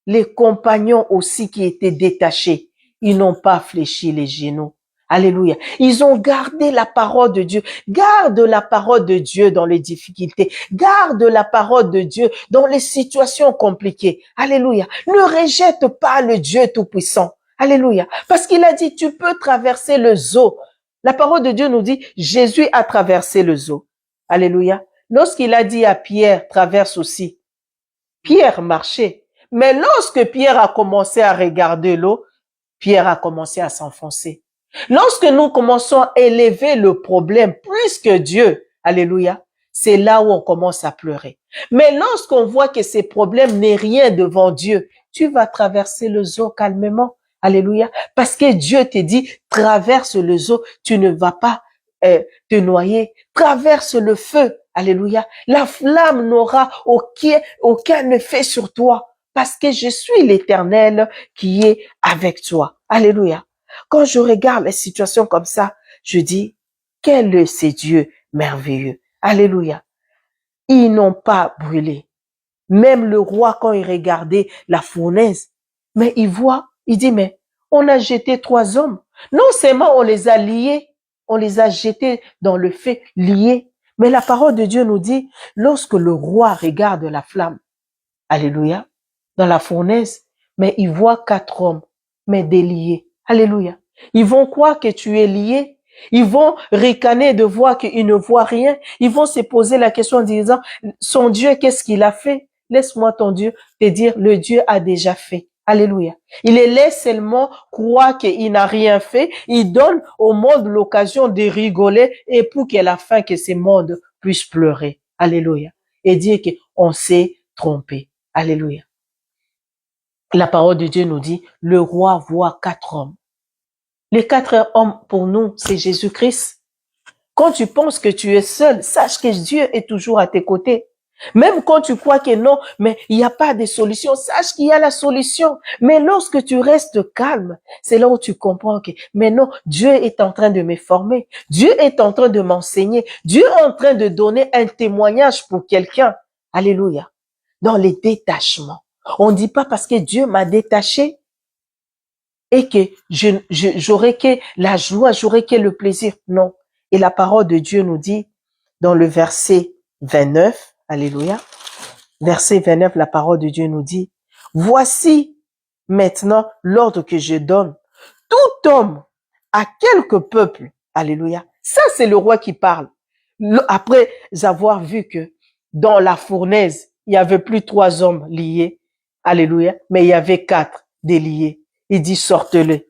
les compagnons aussi qui étaient détachés, ils n'ont pas fléchi les genoux. Alléluia. Ils ont gardé la parole de Dieu. Garde la parole de Dieu dans les difficultés. Garde la parole de Dieu dans les situations compliquées. Alléluia. Ne rejette pas le Dieu Tout-Puissant. Alléluia. Parce qu'il a dit, tu peux traverser le zoo. La parole de Dieu nous dit, Jésus a traversé le zoo. Alléluia. Lorsqu'il a dit à Pierre, traverse aussi, Pierre marchait. Mais lorsque Pierre a commencé à regarder l'eau, Pierre a commencé à s'enfoncer. Lorsque nous commençons à élever le problème plus que Dieu, alléluia, c'est là où on commence à pleurer. Mais lorsqu'on voit que ces problèmes n'est rien devant Dieu, tu vas traverser le zoo calmement, alléluia, parce que Dieu te dit, traverse le zoo, tu ne vas pas te noyer, traverse le feu, alléluia, la flamme n'aura aucun effet sur toi, parce que je suis l'Éternel qui est avec toi, alléluia. Quand je regarde les situations comme ça, je dis, quel est ce Dieu merveilleux. Alléluia. Ils n'ont pas brûlé. Même le roi, quand il regardait la fournaise, mais il voit, il dit, mais on a jeté 3 hommes. Non seulement on les a liés, on les a jetés dans le feu, liés. Mais la parole de Dieu nous dit, lorsque le roi regarde la flamme, alléluia, dans la fournaise, mais il voit 4 hommes, mais déliés. Alléluia. Ils vont croire que tu es lié. Ils vont ricaner de voir qu'ils ne voient rien. Ils vont se poser la question en disant, son Dieu, qu'est-ce qu'il a fait? Laisse-moi ton Dieu te dire, le Dieu a déjà fait. Alléluia. Il les laisse seulement croire qu'il n'a rien fait. Il donne au monde l'occasion de rigoler et pour qu'à la fin que ce monde puisse pleurer. Alléluia. Et dire qu'on s'est trompé. Alléluia. La parole de Dieu nous dit, le roi voit 4 hommes. Les 4 hommes pour nous, c'est Jésus-Christ. Quand tu penses que tu es seul, sache que Dieu est toujours à tes côtés. Même quand tu crois que non, mais il n'y a pas de solution, sache qu'il y a la solution. Mais lorsque tu restes calme, c'est là où tu comprends que, mais non, Dieu est en train de me former. Dieu est en train de m'enseigner. Dieu est en train de donner un témoignage pour quelqu'un. Alléluia. Dans les détachements. On ne dit pas parce que Dieu m'a détaché et que j'aurai que la joie, j'aurai que le plaisir. Non. Et la parole de Dieu nous dit dans le verset 29, alléluia, verset 29, la parole de Dieu nous dit, voici maintenant l'ordre que je donne. Tout homme à quelque peuple, alléluia. Ça, c'est le roi qui parle. Après avoir vu que dans la fournaise, il y avait plus 3 hommes liés, alléluia, mais il y avait 4 déliés. Il dit, sortez-le.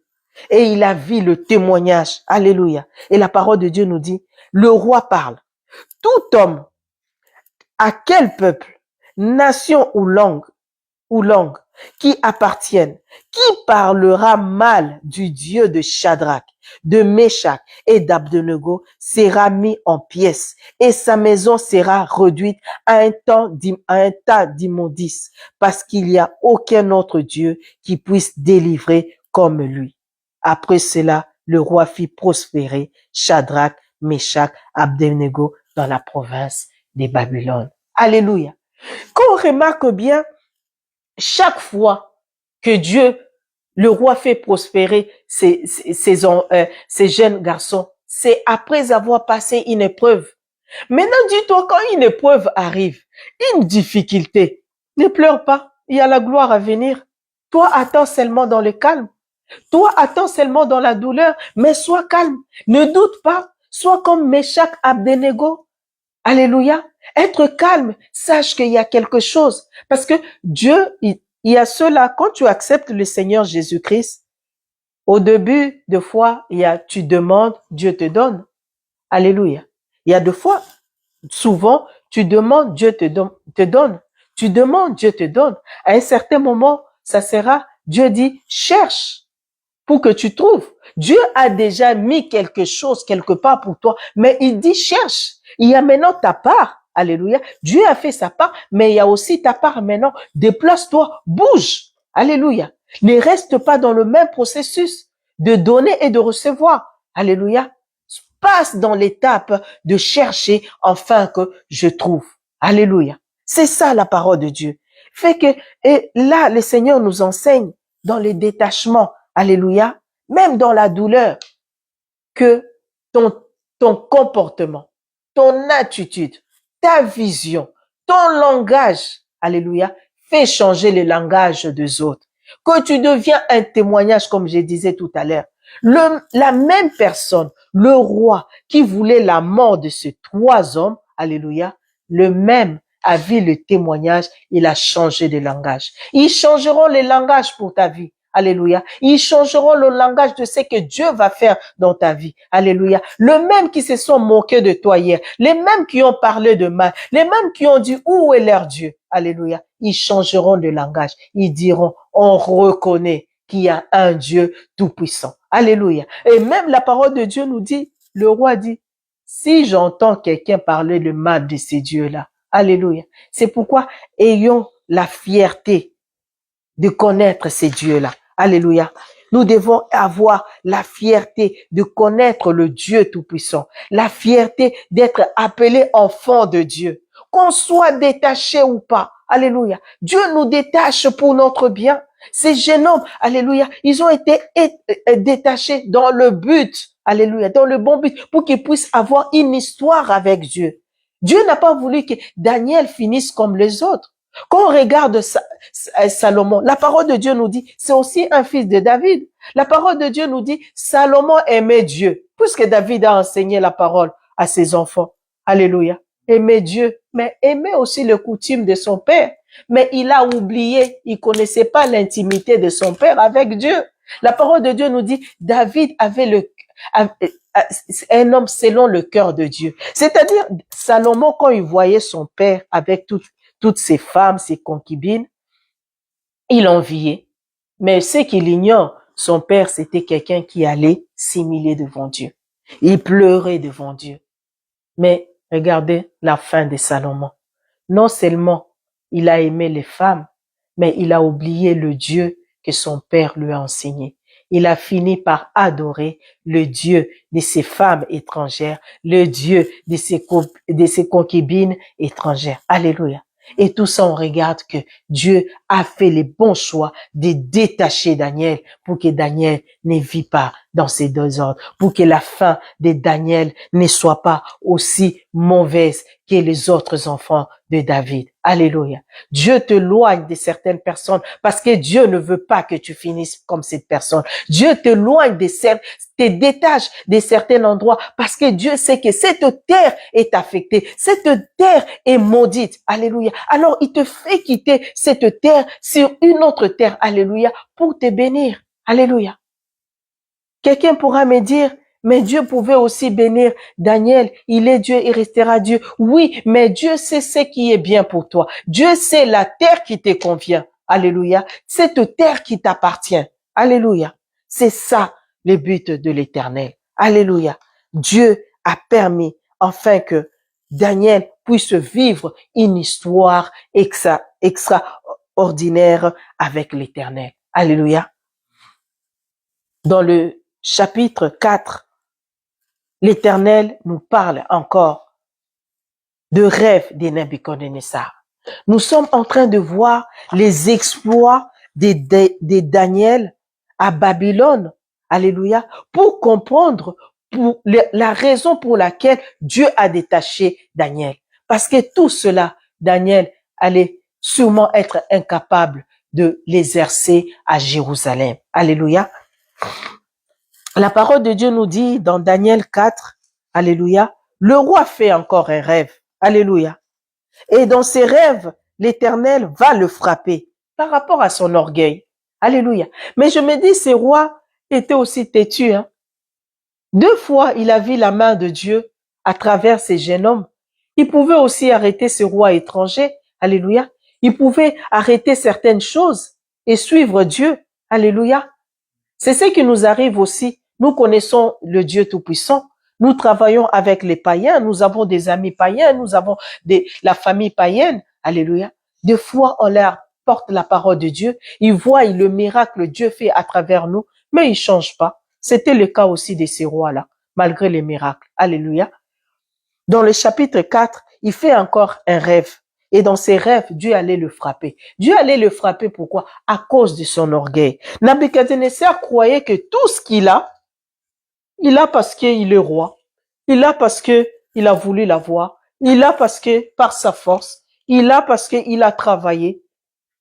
Et il a vu le témoignage, alléluia. Et la parole de Dieu nous dit, le roi parle. Tout homme, à quel peuple, nation ou langue, qui appartiennent, qui parlera mal du Dieu de Shadrach, de Meshach et d'Abednego sera mis en pièces et sa maison sera réduite à un tas d'immondices parce qu'il n'y a aucun autre Dieu qui puisse délivrer comme lui. Après cela, le roi fit prospérer Shadrach, Meshach, Abednego dans la province des Babylone. Alléluia. Qu'on remarque bien, chaque fois que Dieu, le roi, fait prospérer ces jeunes garçons, c'est après avoir passé une épreuve. Maintenant, dis-toi, quand une épreuve arrive, une difficulté, ne pleure pas, il y a la gloire à venir. Toi, attends seulement dans le calme. Toi, attends seulement dans la douleur, mais sois calme. Ne doute pas, sois comme Meshach, Abednego. Alléluia. Être calme, sache qu'il y a quelque chose. Parce que Dieu, il y a cela, quand tu acceptes le Seigneur Jésus-Christ, au début, de fois, tu demandes, Dieu te donne. Alléluia. Il y a 2 fois, souvent, tu demandes, Dieu te donne. Tu demandes, Dieu te donne. À un certain moment, ça sera, Dieu dit, cherche pour que tu trouves. Dieu a déjà mis quelque chose quelque part pour toi, mais il dit, cherche. Il y a maintenant ta part. Alléluia. Dieu a fait sa part, mais il y a aussi ta part maintenant. Déplace-toi, bouge. Alléluia. Ne reste pas dans le même processus de donner et de recevoir. Alléluia. Passe dans l'étape de chercher afin que je trouve. Alléluia. C'est ça la parole de Dieu. Fait que, et là, le Seigneur nous enseigne dans les détachements. alléluia, même dans la douleur, que ton comportement, ton attitude, ta vision, ton langage, alléluia, fait changer le langage des autres. Que tu deviens un témoignage, comme je disais tout à l'heure. La même personne, le roi qui voulait la mort de ces 3 hommes, alléluia, le même a vu le témoignage, il a changé de langage. Ils changeront le langage pour ta vie. Alléluia. Ils changeront le langage de ce que Dieu va faire dans ta vie. Alléluia. Le même qui se sont moqués de toi hier, les mêmes qui ont parlé de mal, les mêmes qui ont dit où est leur Dieu. Alléluia. Ils changeront de langage. Ils diront, on reconnaît qu'il y a un Dieu tout-puissant. Alléluia. Et même la parole de Dieu nous dit, le roi dit, si j'entends quelqu'un parler le mal de ces dieux-là, alléluia. C'est pourquoi ayons la fierté de connaître ces dieux-là. Alléluia. Nous devons avoir la fierté de connaître le Dieu Tout-Puissant, la fierté d'être appelé enfant de Dieu, qu'on soit détaché ou pas. Alléluia. Dieu nous détache pour notre bien. Ces jeunes hommes, alléluia, ils ont été détachés dans le but, alléluia, dans le bon but, pour qu'ils puissent avoir une histoire avec Dieu. Dieu n'a pas voulu que Daniel finisse comme les autres. Quand on regarde Salomon, la parole de Dieu nous dit, c'est aussi un fils de David. La parole de Dieu nous dit, Salomon aimait Dieu, puisque David a enseigné la parole à ses enfants. Alléluia. Aimait Dieu, mais aimait aussi le coutume de son père. Mais il a oublié, il connaissait pas l'intimité de son père avec Dieu. La parole de Dieu nous dit, David avait un homme selon le cœur de Dieu. C'est-à-dire, Salomon, quand il voyait son père avec toutes ses femmes, ses concubines, il enviait. Mais ce qu'il ignore, son père, c'était quelqu'un qui allait s'humilier devant Dieu. Il pleurait devant Dieu. Mais regardez la fin de Salomon. Non seulement il a aimé les femmes, mais il a oublié le Dieu que son père lui a enseigné. Il a fini par adorer le Dieu de ses femmes étrangères, le Dieu de ses concubines étrangères. Alléluia. Et tout ça, on regarde que Dieu a fait les bons choix de détacher Daniel pour que Daniel ne vit pas dans ces désordres, pour que la fin de Daniel ne soit pas aussi mauvaise que les autres enfants de David. Alléluia. Dieu te loigne de certaines personnes parce que Dieu ne veut pas que tu finisses comme cette personne. Dieu te loigne te détache de certains endroits parce que Dieu sait que cette terre est affectée, cette terre est maudite. Alléluia. Alors, il te fait quitter cette terre sur une autre terre. Alléluia. Pour te bénir. Alléluia. Quelqu'un pourra me dire, mais Dieu pouvait aussi bénir Daniel. Il est Dieu, il restera Dieu. Oui, mais Dieu sait ce qui est bien pour toi. Dieu sait la terre qui te convient. Alléluia. Cette terre qui t'appartient. Alléluia. C'est ça le but de l'Éternel. Alléluia. Dieu a permis enfin que Daniel puisse vivre une histoire extraordinaire avec l'Éternel. Alléluia. Dans le chapitre 4, l'Éternel nous parle encore de rêves de Nebuchadnezzar. Nous sommes en train de voir les exploits de Daniel à Babylone. Alléluia. Pour comprendre la raison pour laquelle Dieu a détaché Daniel. Parce que tout cela, Daniel allait sûrement être incapable de l'exercer à Jérusalem. Alléluia. La parole de Dieu nous dit dans Daniel 4, alléluia, le roi fait encore un rêve, alléluia. Et dans ses rêves, l'Éternel va le frapper par rapport à son orgueil, alléluia. Mais je me dis, ce roi était aussi têtu. 2 fois, il a vu la main de Dieu à travers ces jeunes hommes. Il pouvait aussi arrêter ce roi étranger, alléluia. Il pouvait arrêter certaines choses et suivre Dieu, alléluia. C'est ce qui nous arrive aussi. Nous connaissons le Dieu Tout-Puissant. Nous travaillons avec les païens. Nous avons des amis païens. Nous avons la famille païenne. Alléluia. Des fois, on leur porte la parole de Dieu. Ils voient le miracle que Dieu fait à travers nous, mais ils changent pas. C'était le cas aussi de ces rois-là, malgré les miracles. Alléluia. Dans le chapitre 4, il fait encore un rêve. Et dans ses rêves, Dieu allait le frapper. Dieu allait le frapper, pourquoi? À cause de son orgueil. Nabuchodonosor croyait que tout ce qu'il a parce qu'il est roi. Il a parce que il a voulu l'avoir. Il a parce que par sa force. Il a parce qu'il a travaillé.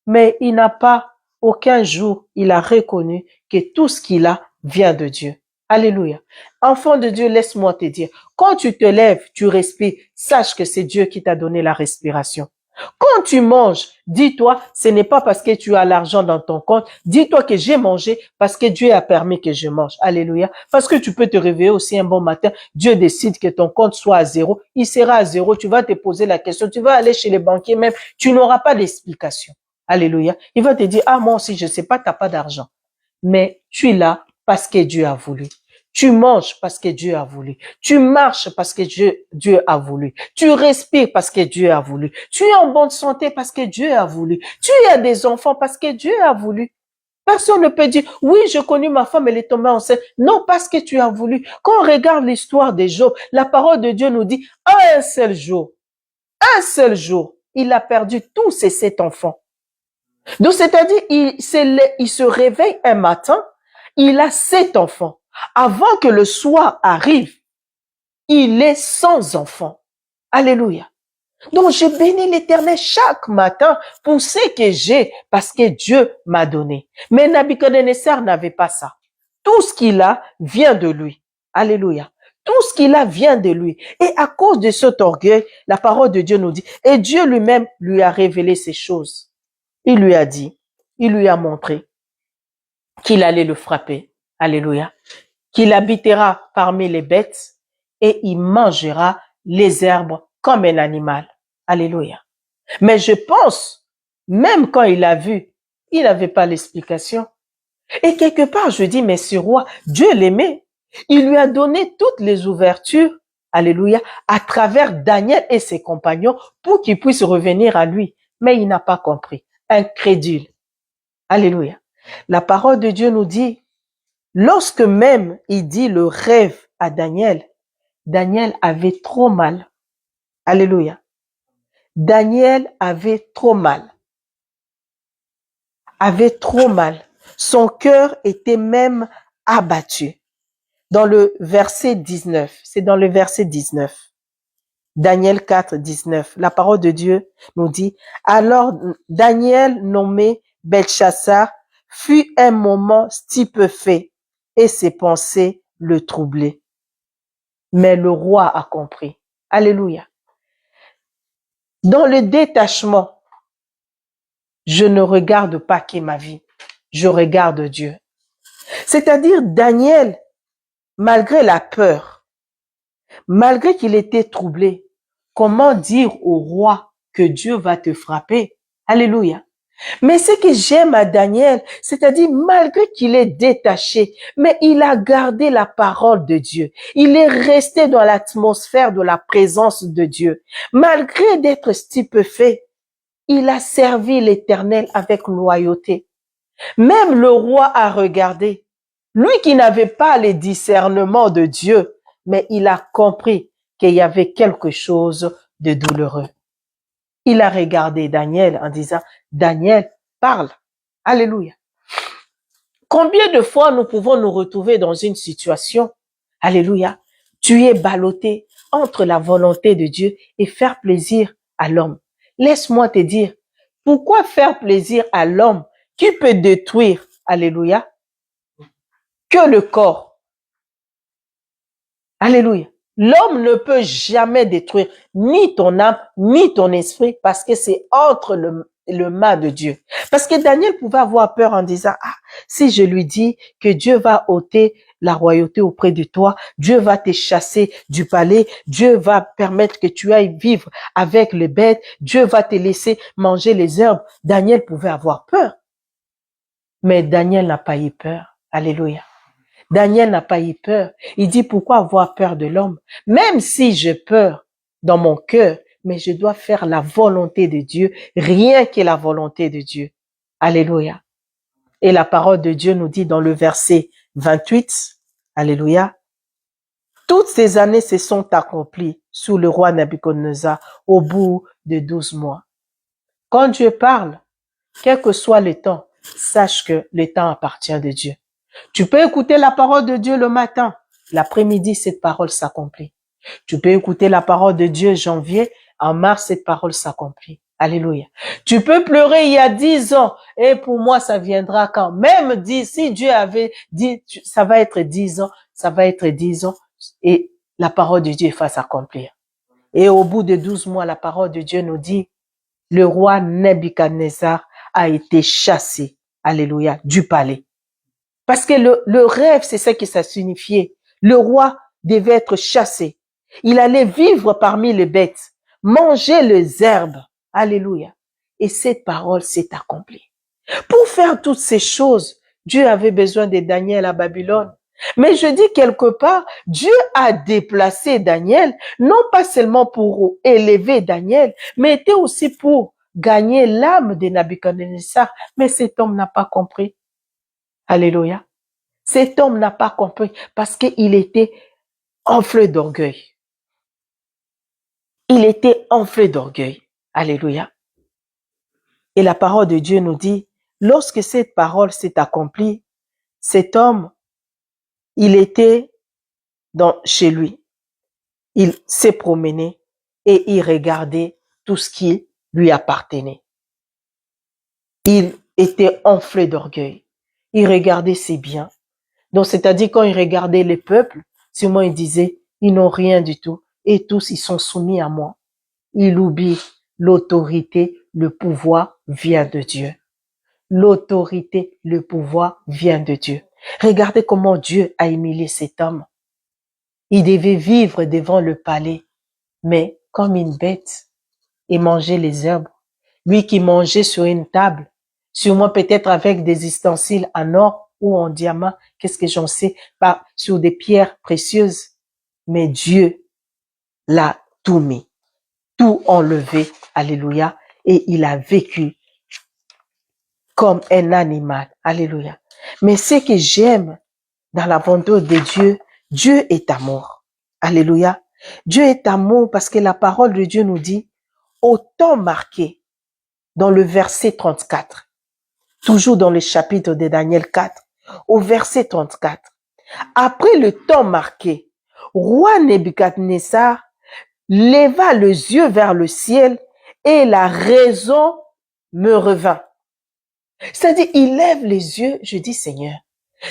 Mais il n'a pas, aucun jour, il a reconnu que tout ce qu'il a vient de Dieu. Alléluia. Enfant de Dieu, laisse-moi te dire, quand tu te lèves, tu respires, sache que c'est Dieu qui t'a donné la respiration. Quand tu manges, dis-toi, ce n'est pas parce que tu as l'argent dans ton compte. Dis-toi que j'ai mangé parce que Dieu a permis que je mange. Alléluia. Parce que tu peux te réveiller aussi un bon matin. Dieu décide que ton compte soit à zéro. Il sera à zéro. Tu vas te poser la question. Tu vas aller chez les banquiers même. Tu n'auras pas d'explication. Alléluia. Il va te dire, ah, moi aussi, je sais pas, t'as pas d'argent. Mais tu es là parce que Dieu a voulu. Tu manges parce que Dieu a voulu. Tu marches parce que Dieu a voulu. Tu respires parce que Dieu a voulu. Tu es en bonne santé parce que Dieu a voulu. Tu as des enfants parce que Dieu a voulu. Personne ne peut dire, oui, j'ai connu ma femme, elle est tombée enceinte. Non, parce que tu as voulu. Quand on regarde l'histoire des Job, la parole de Dieu nous dit, un seul jour, il a perdu tous ses 7 enfants. Donc, c'est-à-dire, il se réveille un matin, il a 7 enfants. Avant que le soir arrive, il est sans enfants. Alléluia. Donc, je bénis l'Éternel chaque matin pour ce que j'ai, parce que Dieu m'a donné. Mais Nabuchodonosor n'avait pas ça. Tout ce qu'il a vient de lui. Alléluia. Tout ce qu'il a vient de lui. Et à cause de cet orgueil, la parole de Dieu nous dit, et Dieu lui-même lui a révélé ces choses. Il lui a dit, il lui a montré qu'il allait le frapper. Alléluia. Qu'il habitera parmi les bêtes et il mangera les herbes comme un animal. Alléluia. Mais je pense, même quand il a vu, il n'avait pas l'explication. Et quelque part, je dis, mais ce roi, Dieu l'aimait. Il lui a donné toutes les ouvertures, alléluia, à travers Daniel et ses compagnons pour qu'ils puissent revenir à lui. Mais il n'a pas compris. Incrédule. Alléluia. La parole de Dieu nous dit, lorsque même il dit le rêve à Daniel, Daniel avait trop mal. Alléluia. Daniel avait trop mal. Avait trop mal. Son cœur était même abattu. Dans le verset 19, c'est dans le verset 19. Daniel 4, 19. La parole de Dieu nous dit, alors Daniel nommé Belchassar fut un moment stupéfait et ses pensées le troublaient. Mais le roi a compris. Alléluia. Dans le détachement, je ne regarde pas qui ma vie, je regarde Dieu. C'est-à-dire Daniel, malgré la peur, malgré qu'il était troublé, comment dire au roi que Dieu va te frapper? Alléluia. Mais ce que j'aime à Daniel, c'est-à-dire malgré qu'il est détaché, mais il a gardé la parole de Dieu. Il est resté dans l'atmosphère de la présence de Dieu. Malgré d'être stupéfait, il a servi l'Éternel avec loyauté. Même le roi a regardé. Lui qui n'avait pas les discernements de Dieu, mais il a compris qu'il y avait quelque chose de douloureux. Il a regardé Daniel en disant, Daniel, parle. Alléluia. Combien de fois nous pouvons nous retrouver dans une situation, alléluia, tu es ballotté entre la volonté de Dieu et faire plaisir à l'homme. Laisse-moi te dire, pourquoi faire plaisir à l'homme qui peut détruire, alléluia, que le corps? Alléluia. L'homme ne peut jamais détruire ni ton âme, ni ton esprit, parce que c'est entre le main de Dieu. Parce que Daniel pouvait avoir peur en disant, ah, si je lui dis que Dieu va ôter la royauté auprès de toi, Dieu va te chasser du palais, Dieu va permettre que tu ailles vivre avec les bêtes, Dieu va te laisser manger les herbes. Daniel pouvait avoir peur. Mais Daniel n'a pas eu peur. Alléluia. Daniel n'a pas eu peur. Il dit, pourquoi avoir peur de l'homme? Même si j'ai peur dans mon cœur, mais je dois faire la volonté de Dieu, rien que la volonté de Dieu. Alléluia. Et la parole de Dieu nous dit dans le verset 28, alléluia, toutes ces années se sont accomplies sous le roi Nabuchodonosor au bout de 12 mois. Quand Dieu parle, quel que soit le temps, sache que le temps appartient de Dieu. Tu peux écouter la parole de Dieu le matin. L'après-midi, cette parole s'accomplit. Tu peux écouter la parole de Dieu janvier. En mars, cette parole s'accomplit. Alléluia. Tu peux pleurer il y a 10 ans. Et pour moi, ça viendra quand? Même si Dieu avait dit, ça va être 10 ans, ça va être 10 ans. Et la parole de Dieu va s'accomplir. Et au bout de 12 mois, la parole de Dieu nous dit, le roi Nebuchadnezzar a été chassé. Alléluia. Du palais. Parce que le rêve, c'est ça que ça signifiait. Le roi devait être chassé. Il allait vivre parmi les bêtes, manger les herbes. Alléluia. Et cette parole s'est accomplie. Pour faire toutes ces choses, Dieu avait besoin de Daniel à Babylone. Mais je dis quelque part, Dieu a déplacé Daniel, non pas seulement pour élever Daniel, mais était aussi pour gagner l'âme de Nabuchodonosor. Mais cet homme n'a pas compris. Alléluia. Cet homme n'a pas compris parce qu'il était enflé d'orgueil. Il était enflé d'orgueil. Alléluia. Et la parole de Dieu nous dit, lorsque cette parole s'est accomplie, cet homme, il était chez lui. Il s'est promené et il regardait tout ce qui lui appartenait. Il était enflé d'orgueil. Il regardait ses biens. Donc, c'est-à-dire quand il regardait les peuples, sûrement il disait, ils n'ont rien du tout et tous ils sont soumis à moi. Il oublie l'autorité, le pouvoir vient de Dieu. L'autorité, le pouvoir vient de Dieu. Regardez comment Dieu a humilié cet homme. Il devait vivre devant le palais, mais comme une bête et manger les herbes. Lui qui mangeait sur une table, sûrement peut-être avec des ustensiles en or ou en diamant, qu'est-ce que j'en sais, sur des pierres précieuses. Mais Dieu l'a tout mis, tout enlevé, alléluia, et il a vécu comme un animal, alléluia. Mais ce que j'aime dans la bonté de Dieu, Dieu est amour, alléluia. Dieu est amour parce que la parole de Dieu nous dit, au temps marqué, dans le verset 34, toujours dans le chapitre de Daniel 4, au verset 34. Après le temps marqué, roi Nebuchadnezzar leva les yeux vers le ciel et la raison me revint. C'est-à-dire, il lève les yeux, je dis Seigneur.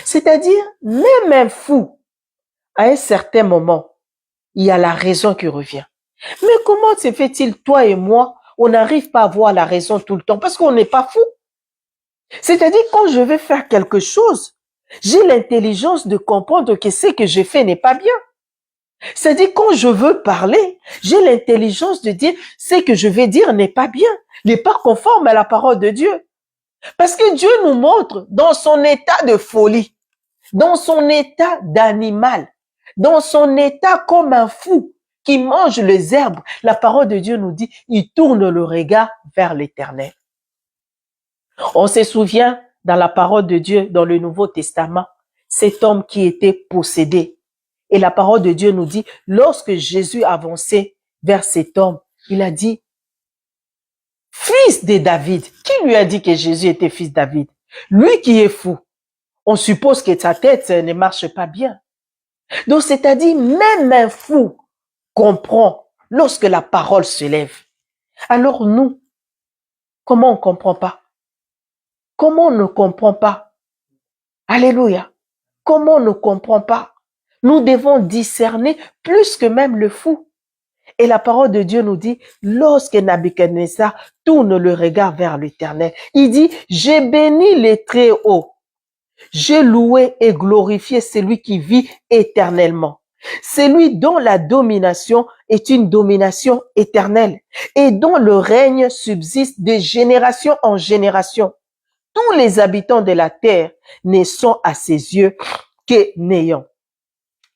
C'est-à-dire, même un fou, à un certain moment, il y a la raison qui revient. Mais comment se fait-il, toi et moi, on n'arrive pas à voir la raison tout le temps parce qu'on n'est pas fou. C'est-à-dire, quand je vais faire quelque chose, j'ai l'intelligence de comprendre que ce que j'ai fait n'est pas bien. C'est-à-dire, quand je veux parler, j'ai l'intelligence de dire ce que je vais dire n'est pas bien, n'est pas conforme à la parole de Dieu. Parce que Dieu nous montre dans son état de folie, dans son état d'animal, dans son état comme un fou qui mange les herbes. La parole de Dieu nous dit, il tourne le regard vers l'Éternel. On se souvient dans la parole de Dieu, dans le Nouveau Testament, cet homme qui était possédé. Et la parole de Dieu nous dit, lorsque Jésus avançait vers cet homme, il a dit, fils de David. Qui lui a dit que Jésus était fils de David? Lui qui est fou. On suppose que sa tête ne marche pas bien. Donc, c'est-à-dire, même un fou comprend lorsque la parole se lève. Alors nous, comment on comprend pas? Comment on ne comprend pas? Alléluia. Comment on ne comprend pas? Nous devons discerner plus que même le fou. Et la parole de Dieu nous dit, lorsque Nabuchodonosor tourne le regard vers l'Éternel, il dit, j'ai béni les très hauts. J'ai loué et glorifié celui qui vit éternellement. Celui dont la domination est une domination éternelle et dont le règne subsiste de génération en génération. Tous les habitants de la terre ne sont à ses yeux que néants.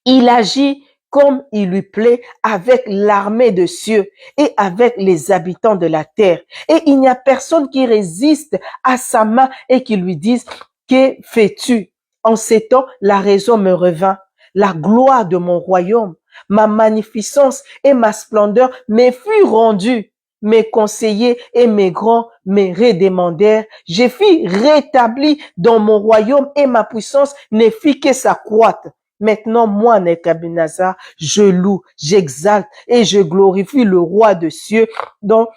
Il agit comme il lui plaît avec l'armée de cieux et avec les habitants de la terre. Et il n'y a personne qui résiste à sa main et qui lui dise, que fais-tu? En ces temps, la raison me revint. La gloire de mon royaume, ma magnificence et ma splendeur me fut rendue. mes conseillers et mes grands me redemandèrent. Je fus rétabli dans mon royaume et ma puissance ne fit que s'accroître. Maintenant, moi, Nebuchadnezzar, je loue, j'exalte et je glorifie le roi des cieux dont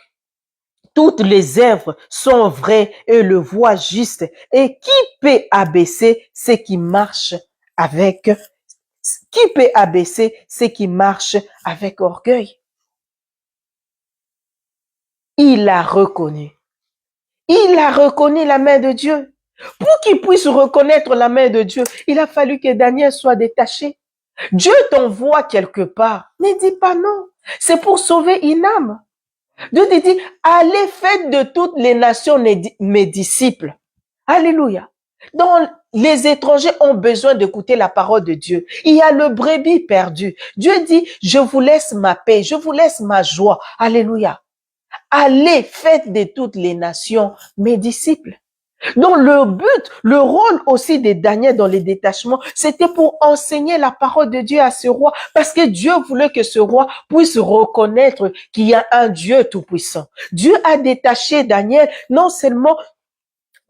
toutes les œuvres sont vraies et le voie juste. Et qui peut abaisser ce qui marche avec orgueil? Il a reconnu. Il a reconnu la main de Dieu. Pour qu'il puisse reconnaître la main de Dieu, il a fallu que Daniel soit détaché. Dieu t'envoie quelque part. Ne dis pas non. C'est pour sauver une âme. Dieu te dit, allez, faites de toutes les nations mes disciples. Alléluia. Donc, les étrangers ont besoin d'écouter la parole de Dieu. Il y a le brebis perdu. Dieu dit, je vous laisse ma paix, je vous laisse ma joie. Alléluia. Allez, faites de toutes les nations mes disciples. Donc le but, le rôle aussi de Daniel dans les détachements, c'était pour enseigner la parole de Dieu à ce roi, parce que Dieu voulait que ce roi puisse reconnaître qu'il y a un Dieu tout-puissant. Dieu a détaché Daniel non seulement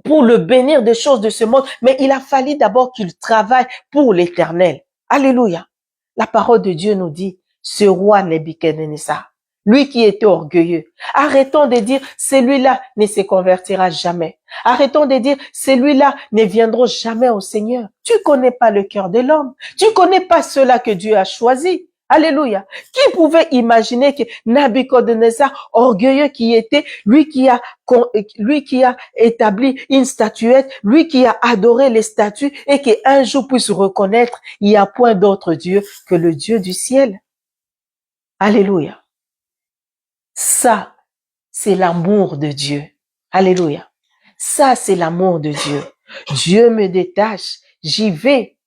pour le bénir des choses de ce monde, mais il a fallu d'abord qu'il travaille pour l'Éternel. Alléluia. La parole de Dieu nous dit, ce roi Nebuchadnezzar, lui qui était orgueilleux. Arrêtons de dire, celui-là ne se convertira jamais. Arrêtons de dire, celui-là ne viendra jamais au Seigneur. Tu connais pas le cœur de l'homme. Tu connais pas ceux-là que Dieu a choisi. Alléluia. Qui pouvait imaginer que Nabuchodonosor, orgueilleux qui était, lui qui a établi une statuette, lui qui a adoré les statues et qui un jour puisse reconnaître, il n'y a point d'autre Dieu que le Dieu du ciel. Alléluia. Ça, c'est l'amour de Dieu. Alléluia. Ça, c'est l'amour de Dieu. Dieu me détache, j'y vais,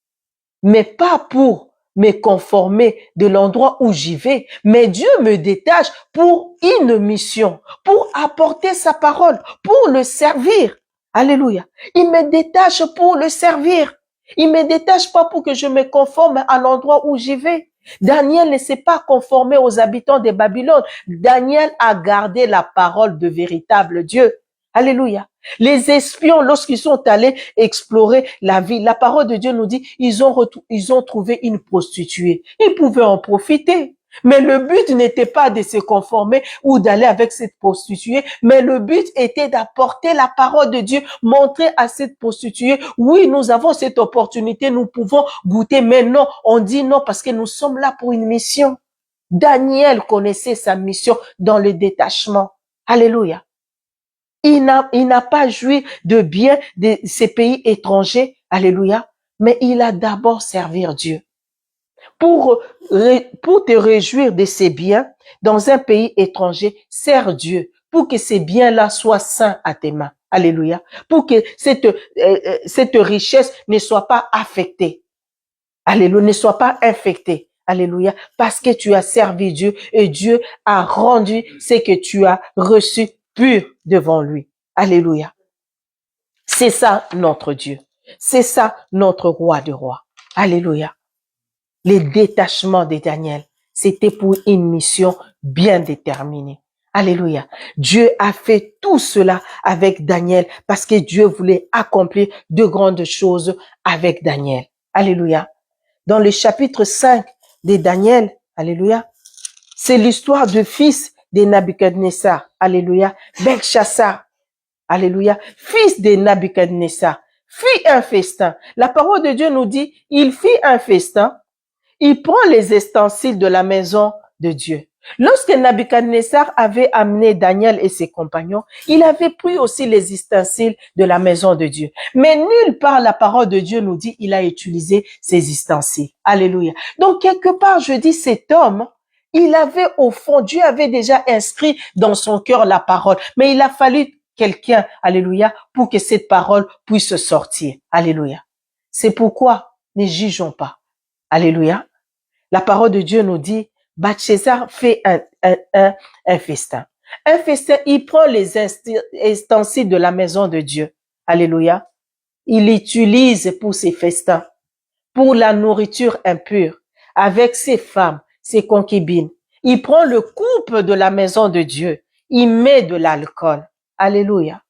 mais pas pour me conformer de l'endroit où j'y vais, mais Dieu me détache pour une mission, pour apporter sa parole, pour le servir. Alléluia. Il me détache pour le servir. Il me détache pas pour que je me conforme à l'endroit où j'y vais. Daniel ne s'est pas conformé aux habitants de Babylone. Daniel a gardé la parole de véritable Dieu. Alléluia. Les espions, lorsqu'ils sont allés explorer la ville, la parole de Dieu nous dit, ils ont trouvé une prostituée. Ils pouvaient en profiter. Mais le but n'était pas de se conformer ou d'aller avec cette prostituée, mais le but était d'apporter la parole de Dieu, montrer à cette prostituée, oui, nous avons cette opportunité, nous pouvons goûter, mais non, on dit non parce que nous sommes là pour une mission. Daniel connaissait sa mission dans le détachement. Alléluia. Il n'a pas joui de bien de ces pays étrangers. Alléluia. Mais il a d'abord servi Dieu. Pour te réjouir de ces biens dans un pays étranger, sers Dieu pour que ces biens-là soient saints à tes mains. Alléluia. Pour que cette richesse ne soit pas affectée. Alléluia. Ne soit pas infectée. Alléluia. Parce que tu as servi Dieu et Dieu a rendu ce que tu as reçu pur devant lui. Alléluia. C'est ça notre Dieu. C'est ça notre roi de rois. Alléluia. Les détachements de Daniel, c'était pour une mission bien déterminée. Alléluia. Dieu a fait tout cela avec Daniel parce que Dieu voulait accomplir de grandes choses avec Daniel. Alléluia. Dans le chapitre 5 de Daniel, alléluia, c'est l'histoire du fils de Nabuchodonosor. Alléluia. Belchassar. Alléluia. Fils de Nabuchodonosor. Fit un festin. La parole de Dieu nous dit, il fit un festin. Il prend les ustensiles de la maison de Dieu. Lorsque Nabuchodonosor avait amené Daniel et ses compagnons, il avait pris aussi les ustensiles de la maison de Dieu. Mais nulle part la parole de Dieu nous dit il a utilisé ces ustensiles. Alléluia. Donc quelque part, je dis cet homme, il avait au fond, Dieu avait déjà inscrit dans son cœur la parole. Mais il a fallu quelqu'un, alléluia, pour que cette parole puisse sortir. Alléluia. C'est pourquoi ne jugeons pas. Alléluia. La parole de Dieu nous dit, Belchassar fait un festin. Un festin, il prend les ustensiles de la maison de Dieu. Alléluia. Il l'utilise pour ses festins, pour la nourriture impure, avec ses femmes, ses concubines. Il prend le couple de la maison de Dieu. il met de l'alcool. Alléluia.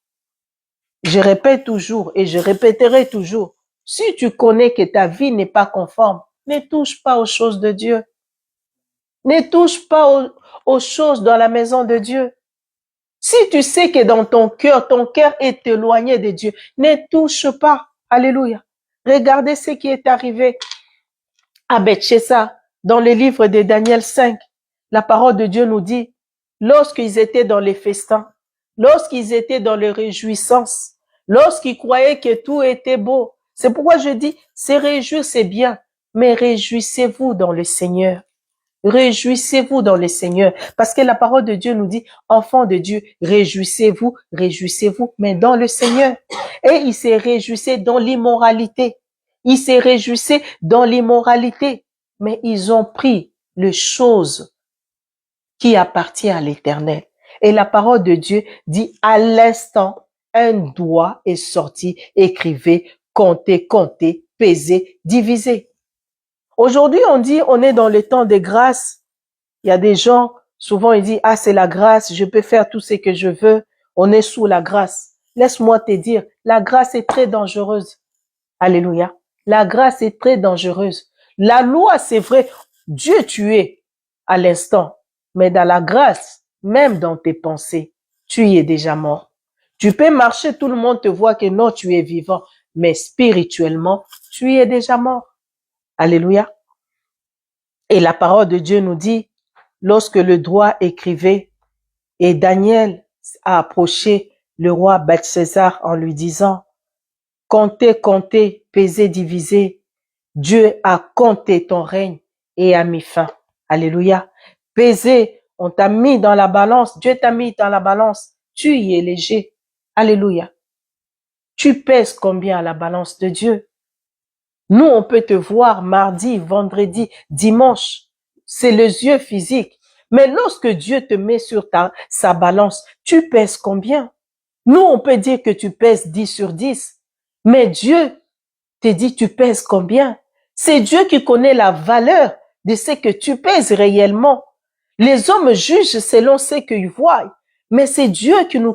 Je répète toujours et je répéterai toujours, si tu connais que ta vie n'est pas conforme, ne touche pas aux choses de Dieu. Ne touche pas aux choses dans la maison de Dieu. Si tu sais que dans ton cœur est éloigné de Dieu, ne touche pas. Alléluia. Regardez ce qui est arrivé à Bethsheba dans le livre de Daniel 5. La parole de Dieu nous dit, lorsqu'ils étaient dans les festins, lorsqu'ils étaient dans les réjouissances, lorsqu'ils croyaient que tout était beau. C'est pourquoi je dis, se réjouir, c'est bien, mais réjouissez-vous dans le Seigneur. Réjouissez-vous dans le Seigneur. Parce que la parole de Dieu nous dit, enfants de Dieu, réjouissez-vous, mais dans le Seigneur. Et ils se réjouissaient dans l'immoralité. Ils se réjouissaient dans l'immoralité. Mais ils ont pris les choses qui appartiennent à l'Éternel. Et la parole de Dieu dit, à l'instant, un doigt est sorti, écrivez, comptez, pesez, divisez. Aujourd'hui, on dit, on est dans le temps de grâce. Il y a des gens, souvent, ils disent, ah, c'est la grâce, je peux faire tout ce que je veux. On est sous la grâce. Laisse-moi te dire, la grâce est très dangereuse. Alléluia. La grâce est très dangereuse. La loi, c'est vrai, Dieu tu es à l'instant. Mais dans la grâce, même dans tes pensées, tu y es déjà mort. Tu peux marcher, tout le monde te voit que non, tu es vivant. Mais spirituellement, tu y es déjà mort. Alléluia. Et la parole de Dieu nous dit, lorsque le droit écrivait, et Daniel a approché le roi Belshazzar en lui disant, comptez, pesez, divisez, Dieu a compté ton règne et a mis fin. Alléluia. Pesez, on t'a mis dans la balance, Dieu t'a mis dans la balance, tu y es léger. Alléluia. Tu pèses combien à la balance de Dieu? Nous, on peut te voir mardi, vendredi, dimanche. C'est les yeux physiques. Mais lorsque Dieu te met sur sa balance, tu pèses combien? Nous, on peut dire que tu pèses 10 sur 10. Mais Dieu te dit, tu pèses combien? C'est Dieu qui connaît la valeur de ce que tu pèses réellement. Les hommes jugent selon ce qu'ils voient. Mais c'est Dieu qui nous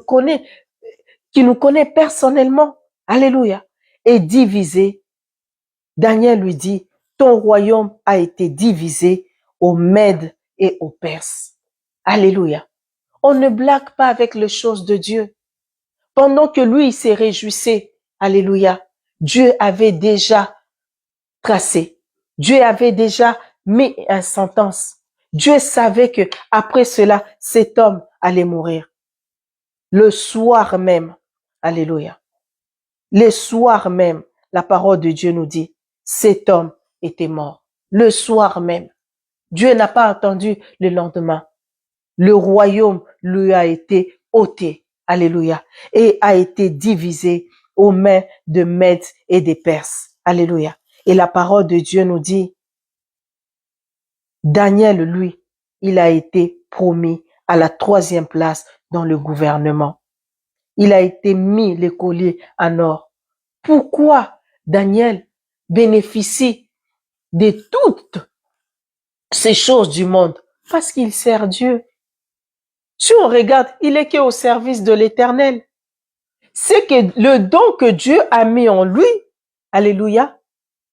connaît personnellement. Alléluia. Et divisé. Daniel lui dit, ton royaume a été divisé aux Mèdes et aux Perses. Alléluia. On ne blague pas avec les choses de Dieu. Pendant que lui, il s'est réjouissé, alléluia, Dieu avait déjà tracé. Dieu avait déjà mis une sentence. Dieu savait que après cela, cet homme allait mourir. Le soir même, alléluia. Le soir même, la parole de Dieu nous dit, cet homme était mort. Le soir même. Dieu n'a pas attendu le lendemain. Le royaume lui a été ôté. Alléluia. Et a été divisé aux mains de Mèdes et des Perses. Alléluia. Et la parole de Dieu nous dit, Daniel, lui, il a été promis à la 3e place dans le gouvernement. Il a été mis le collier en or. Pourquoi Daniel bénéficie de toutes ces choses du monde? Parce qu'il sert Dieu. Si on regarde, il est qu'au service de l'Éternel. C'est que le don que Dieu a mis en lui, alléluia,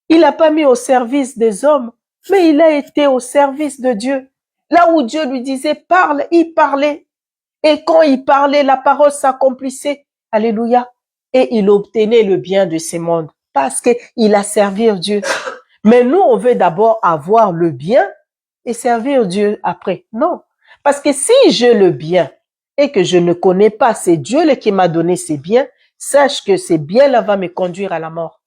il n'a pas mis au service des hommes, mais il a été au service de Dieu. Là où Dieu lui disait, parle, il parlait. Et quand il parlait, la parole s'accomplissait. Alléluia. Et il obtenait le bien de ce monde parce qu'il a servi Dieu. Mais nous, on veut d'abord avoir le bien et servir Dieu après. Non. Parce que si j'ai le bien et que je ne connais pas, c'est Dieu qui m'a donné ces biens, sache que ces biens-là vont me conduire à la mort.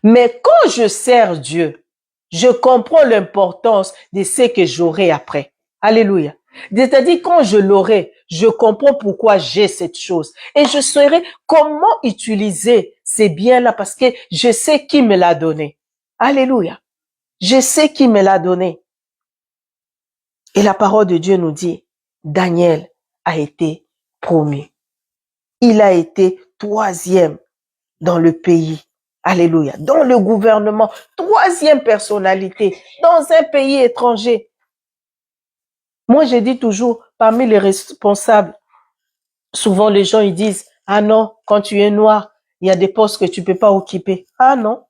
Mais quand je sers Dieu, je comprends l'importance de ce que j'aurai après. Alléluia. C'est-à-dire, quand je l'aurai, je comprends pourquoi j'ai cette chose. Et je saurai comment utiliser ces biens-là parce que je sais qui me l'a donné. Alléluia. Je sais qui me l'a donné. Et la parole de Dieu nous dit, Daniel a été promu. Il a été 3e dans le pays. Alléluia. Dans le gouvernement, 3e personnalité dans un pays étranger. Moi, je dis toujours, parmi les responsables, souvent les gens ils disent, ah non, quand tu es noir, il y a des postes que tu peux pas occuper. Ah non.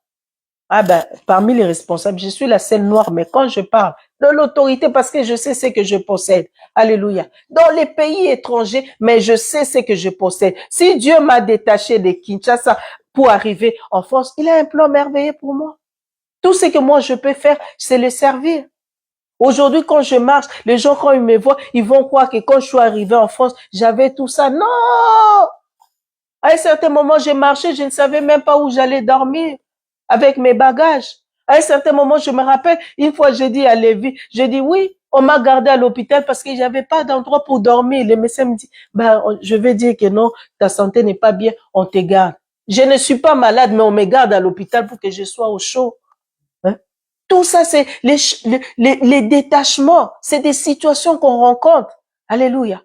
Ah ben, parmi les responsables, je suis la seule noire, mais quand je parle de l'autorité, parce que je sais ce que je possède. Alléluia. Dans les pays étrangers, mais je sais ce que je possède. Si Dieu m'a détaché de Kinshasa pour arriver en France, il a un plan merveilleux pour moi. Tout ce que moi je peux faire, c'est le servir. Aujourd'hui, quand je marche, les gens, quand ils me voient, ils vont croire que quand je suis arrivé en France, j'avais tout ça. Non! À un certain moment, j'ai marché, je ne savais même pas où j'allais dormir avec mes bagages. À un certain moment, je me rappelle, une fois, j'ai dit à Lévi, j'ai dit oui, on m'a gardé à l'hôpital parce que j'avais pas d'endroit pour dormir. Le médecin me dit, ben, je vais dire que non, ta santé n'est pas bien, on te garde. Je ne suis pas malade, mais on me garde à l'hôpital pour que je sois au chaud. Hein? Tout ça, c'est les détachements, c'est des situations qu'on rencontre. Alléluia.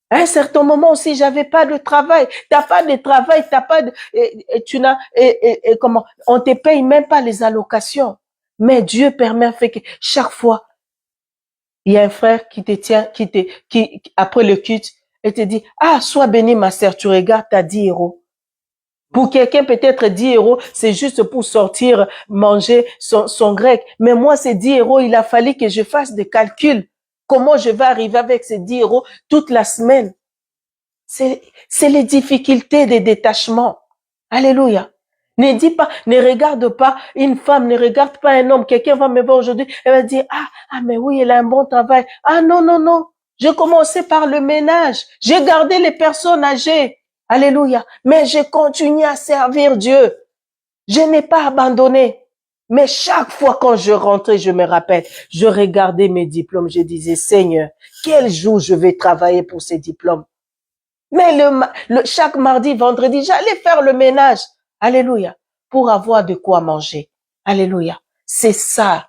À un certain moment aussi, j'avais pas de travail. T'as pas de travail, t'as pas de, tu n'as, comment, on te paye même pas les allocations. Mais Dieu permet, fait que chaque fois, il y a un frère qui te tient, qui, après le culte, et te dit, ah, sois béni, ma sœur, tu regardes, t'as 10 euros. Pour quelqu'un, peut-être 10 euros, c'est juste pour sortir, manger son grec. Mais moi, ces 10 euros, il a fallu que je fasse des calculs. Comment je vais arriver avec ces 10 euros toute la semaine? C'est les difficultés des détachements. Alléluia. Ne dis pas, ne regarde pas une femme, ne regarde pas un homme. Quelqu'un va me voir aujourd'hui, elle va dire, mais oui, elle a un bon travail. Ah, non, non, non. J'ai commencé par le ménage. J'ai gardé les personnes âgées. Alléluia. Mais j'ai continué à servir Dieu. Je n'ai pas abandonné. Mais chaque fois quand je rentrais, je me rappelle, je regardais mes diplômes. Je disais, Seigneur, quel jour je vais travailler pour ces diplômes? Mais chaque mardi, vendredi, j'allais faire le ménage. Alléluia. Pour avoir de quoi manger. Alléluia. C'est ça,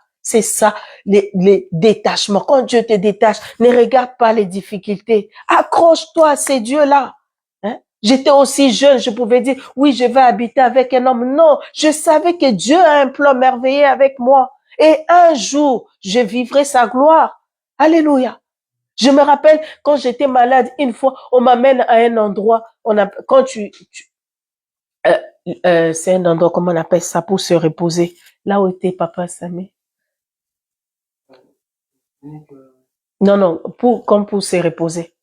les détachements. Quand Dieu te détache, ne regarde pas les difficultés. Accroche-toi à ces dieux-là. Hein? J'étais aussi jeune, je pouvais dire, oui, je vais habiter avec un homme. Non, je savais que Dieu a un plan merveilleux avec moi. Et un jour, je vivrai sa gloire. Alléluia. Je me rappelle quand j'étais malade, une fois, on m'amène à un endroit, quand c'est un endroit, comment on appelle ça, pour se reposer. Là où était Papa Samé. Non, non, comme pour se reposer.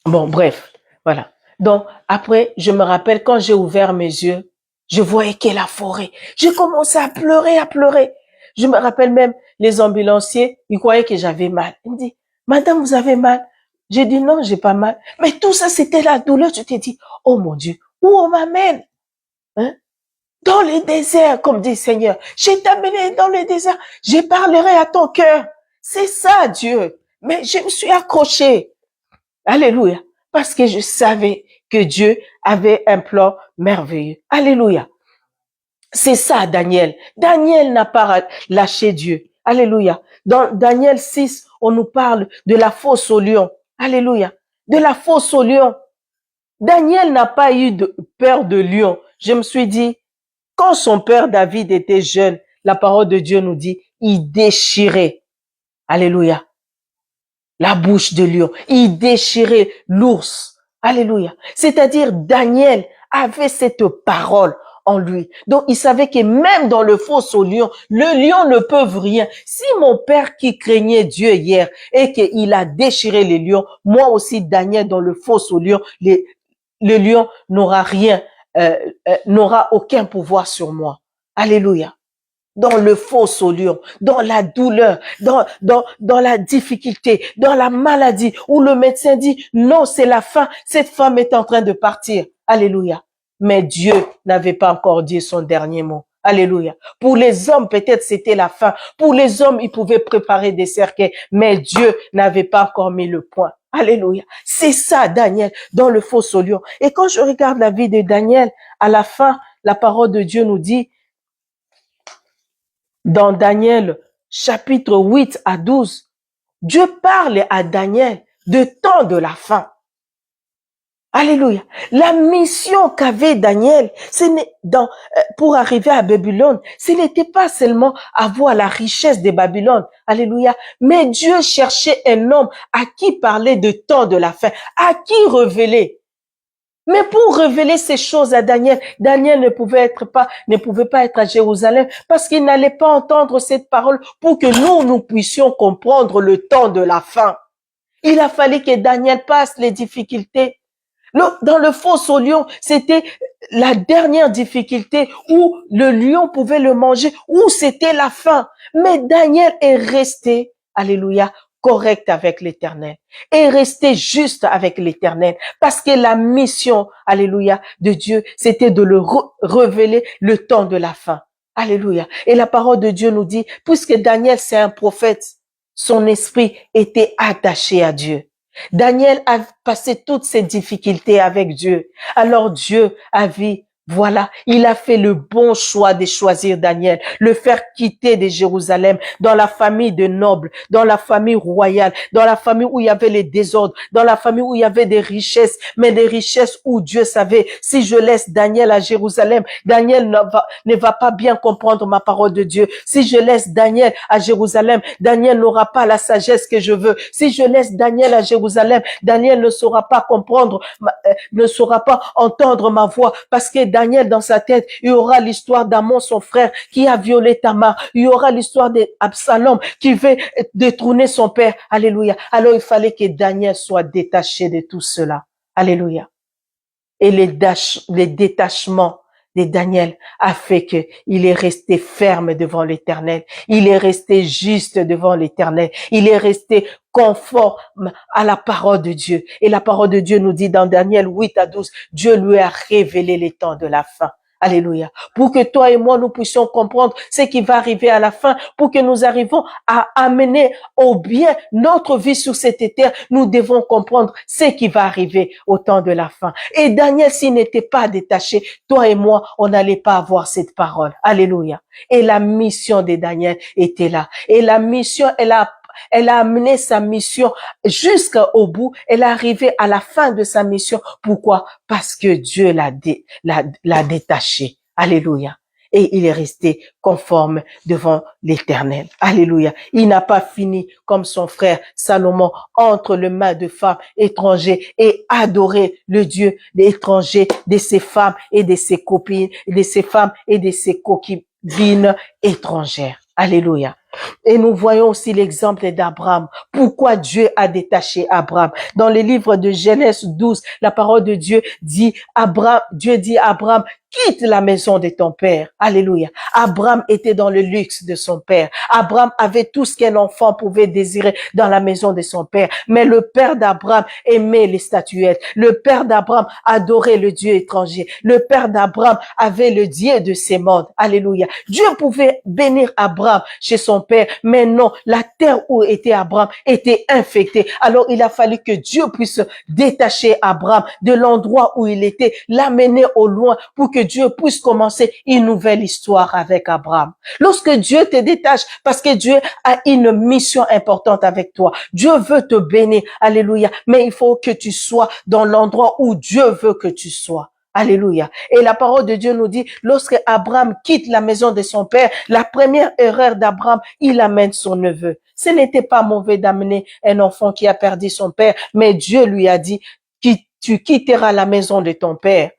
Bon, bref, voilà. Donc, après, je me rappelle quand j'ai ouvert mes yeux, je voyais que la forêt. J'ai commencé à pleurer, à pleurer. Je me rappelle même, les ambulanciers, ils croyaient que j'avais mal. Ils me disent, Madame, vous avez mal? J'ai dit, non, j'ai pas mal. Mais tout ça, c'était la douleur. Tu t'es dit, oh mon Dieu, où on m'amène? Hein? Dans le désert, comme dit le Seigneur. Je t'amènerai dans le désert. Je parlerai à ton cœur. C'est ça, Dieu. Mais je me suis accrochée. Alléluia. Parce que je savais que Dieu avait un plan merveilleux. Alléluia. C'est ça, Daniel. Daniel n'a pas lâché Dieu. Alléluia. Dans Daniel 6, on nous parle de la fosse au lion. Alléluia. De la fosse au lion. Daniel n'a pas eu peur de lion. Je me suis dit, quand son père David était jeune, la parole de Dieu nous dit, il déchirait. Alléluia. La bouche de lion. Il déchirait l'ours. Alléluia. C'est-à-dire, Daniel avait cette parole en lui. Donc, il savait que même dans le fosse au lion, le lion ne peut rien. Si mon père qui craignait Dieu hier et qu'il a déchiré les lions, moi aussi, Daniel, dans le fosse au lion, le lion n'aura rien, n'aura aucun pouvoir sur moi. Alléluia. Dans le fosse au lion, dans la douleur, dans la difficulté, dans la maladie, où le médecin dit, non, c'est la fin, cette femme est en train de partir. Alléluia. Mais Dieu n'avait pas encore dit son dernier mot. Alléluia. Pour les hommes, peut-être c'était la fin. Pour les hommes, ils pouvaient préparer des cercueils, mais Dieu n'avait pas encore mis le point. Alléluia. C'est ça, Daniel, dans le fosse au lion. Et quand je regarde la vie de Daniel, à la fin, la parole de Dieu nous dit, dans Daniel, chapitre 8 à 12, Dieu parle à Daniel de temps de la fin. Alléluia. La mission qu'avait Daniel, pour arriver à Babylone, ce n'était pas seulement avoir la richesse de Babylone. Alléluia. Mais Dieu cherchait un homme à qui parler de temps de la fin, à qui révéler. Mais pour révéler ces choses à Daniel, Daniel ne pouvait pas être à Jérusalem parce qu'il n'allait pas entendre cette parole pour que nous puissions comprendre le temps de la fin. Il a fallu que Daniel passe les difficultés. Dans le fosse au lion, c'était la dernière difficulté où le lion pouvait le manger, où c'était la faim. Mais Daniel est resté, alléluia, correct avec l'Éternel, est resté juste avec l'Éternel, parce que la mission, alléluia, de Dieu, c'était de le révéler le temps de la fin. Alléluia. Et la parole de Dieu nous dit, puisque Daniel c'est un prophète, son esprit était attaché à Dieu. Daniel a passé toutes ces difficultés avec Dieu. Alors Dieu a vu, voilà, il a fait le bon choix de choisir Daniel, le faire quitter de Jérusalem, dans la famille de nobles, dans la famille royale, dans la famille où il y avait les désordres, dans la famille où il y avait des richesses, mais des richesses où Dieu savait, si je laisse Daniel à Jérusalem, Daniel ne va pas bien comprendre ma parole de Dieu. Si je laisse Daniel à Jérusalem, Daniel n'aura pas la sagesse que je veux. Si je laisse Daniel à Jérusalem, Daniel ne saura pas comprendre, ne saura pas entendre ma voix, parce que Daniel, dans sa tête, il y aura l'histoire d'Amon, son frère, qui a violé Tamar. Il y aura l'histoire d'Absalom qui veut détrôner son père. Alléluia. Alors, il fallait que Daniel soit détaché de tout cela. Alléluia. Et les détachements de Daniel a fait que il est resté ferme devant l'Éternel. Il est resté juste devant l'Éternel. Il est resté conforme à la parole de Dieu. Et la parole de Dieu nous dit dans Daniel 8-12, Dieu lui a révélé les temps de la fin. Alléluia. Pour que toi et moi, nous puissions comprendre ce qui va arriver à la fin, pour que nous arrivions à amener au bien notre vie sur cette terre, nous devons comprendre ce qui va arriver au temps de la fin. Et Daniel, s'il n'était pas détaché, toi et moi, on n'allait pas avoir cette parole. Alléluia. Et la mission de Daniel était là. Et la mission, elle a amené sa mission jusqu'au bout. Elle est arrivée à la fin de sa mission. Pourquoi? Parce que Dieu l'a détaché. Alléluia. Et il est resté conforme devant l'Éternel. Alléluia. Il n'a pas fini comme son frère Salomon entre les mains de femmes étrangères et adorer le Dieu étranger de ses femmes et de ses copines, de ses femmes et de ses concubines étrangères. Alléluia. Et nous voyons aussi l'exemple d'Abraham. Pourquoi Dieu a détaché Abraham? Dans le livre de Genèse 12, la parole de Dieu dit Dieu dit à Abraham, quitte la maison de ton père. Alléluia. Abraham était dans le luxe de son père. Abraham avait tout ce qu'un enfant pouvait désirer dans la maison de son père. Mais le père d'Abraham aimait les statuettes. Le père d'Abraham adorait le Dieu étranger. Le père d'Abraham avait le Dieu de ces mondes. Alléluia. Dieu pouvait bénir Abraham chez son père, mais non, la terre où était Abraham était infectée. Alors il a fallu que Dieu puisse détacher Abraham de l'endroit où il était, l'amener au loin pour que Dieu puisse commencer une nouvelle histoire avec Abraham. Lorsque Dieu te détache, parce que Dieu a une mission importante avec toi, Dieu veut te bénir, alléluia, mais il faut que tu sois dans l'endroit où Dieu veut que tu sois. Alléluia. Et la parole de Dieu nous dit, lorsque Abraham quitte la maison de son père, la première erreur d'Abraham, il amène son neveu. Ce n'était pas mauvais d'amener un enfant qui a perdu son père, mais Dieu lui a dit, tu quitteras la maison de ton père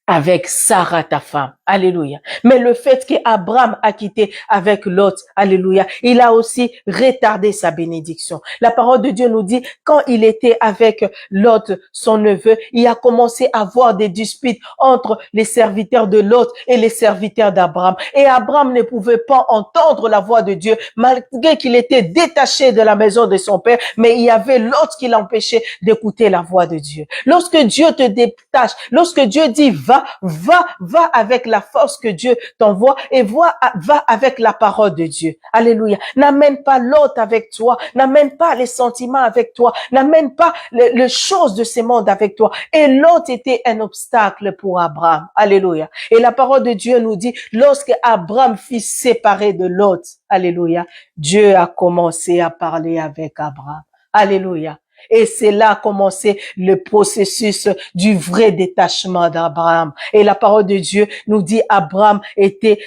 avec Sarah, ta femme. Alléluia. Mais le fait qu'Abraham a quitté avec Lot, alléluia, il a aussi retardé sa bénédiction. La parole de Dieu nous dit, quand il était avec Lot, son neveu, il a commencé à avoir des disputes entre les serviteurs de Lot et les serviteurs d'Abraham. Et Abraham ne pouvait pas entendre la voix de Dieu, malgré qu'il était détaché de la maison de son père, mais il y avait Lot qui l'empêchait d'écouter la voix de Dieu. Lorsque Dieu te détache, lorsque Dieu dit, va avec la force que Dieu t'envoie et va avec la parole de Dieu. Alléluia. N'amène pas l'autre avec toi. N'amène pas les sentiments avec toi. N'amène pas les choses de ce monde avec toi. Et l'autre était un obstacle pour Abraham. Alléluia. Et la parole de Dieu nous dit, lorsque Abraham fut séparé de l'autre, alléluia, Dieu a commencé à parler avec Abraham. Alléluia. Et c'est là a commencé le processus du vrai détachement d'Abraham. Et la parole de Dieu nous dit Abraham était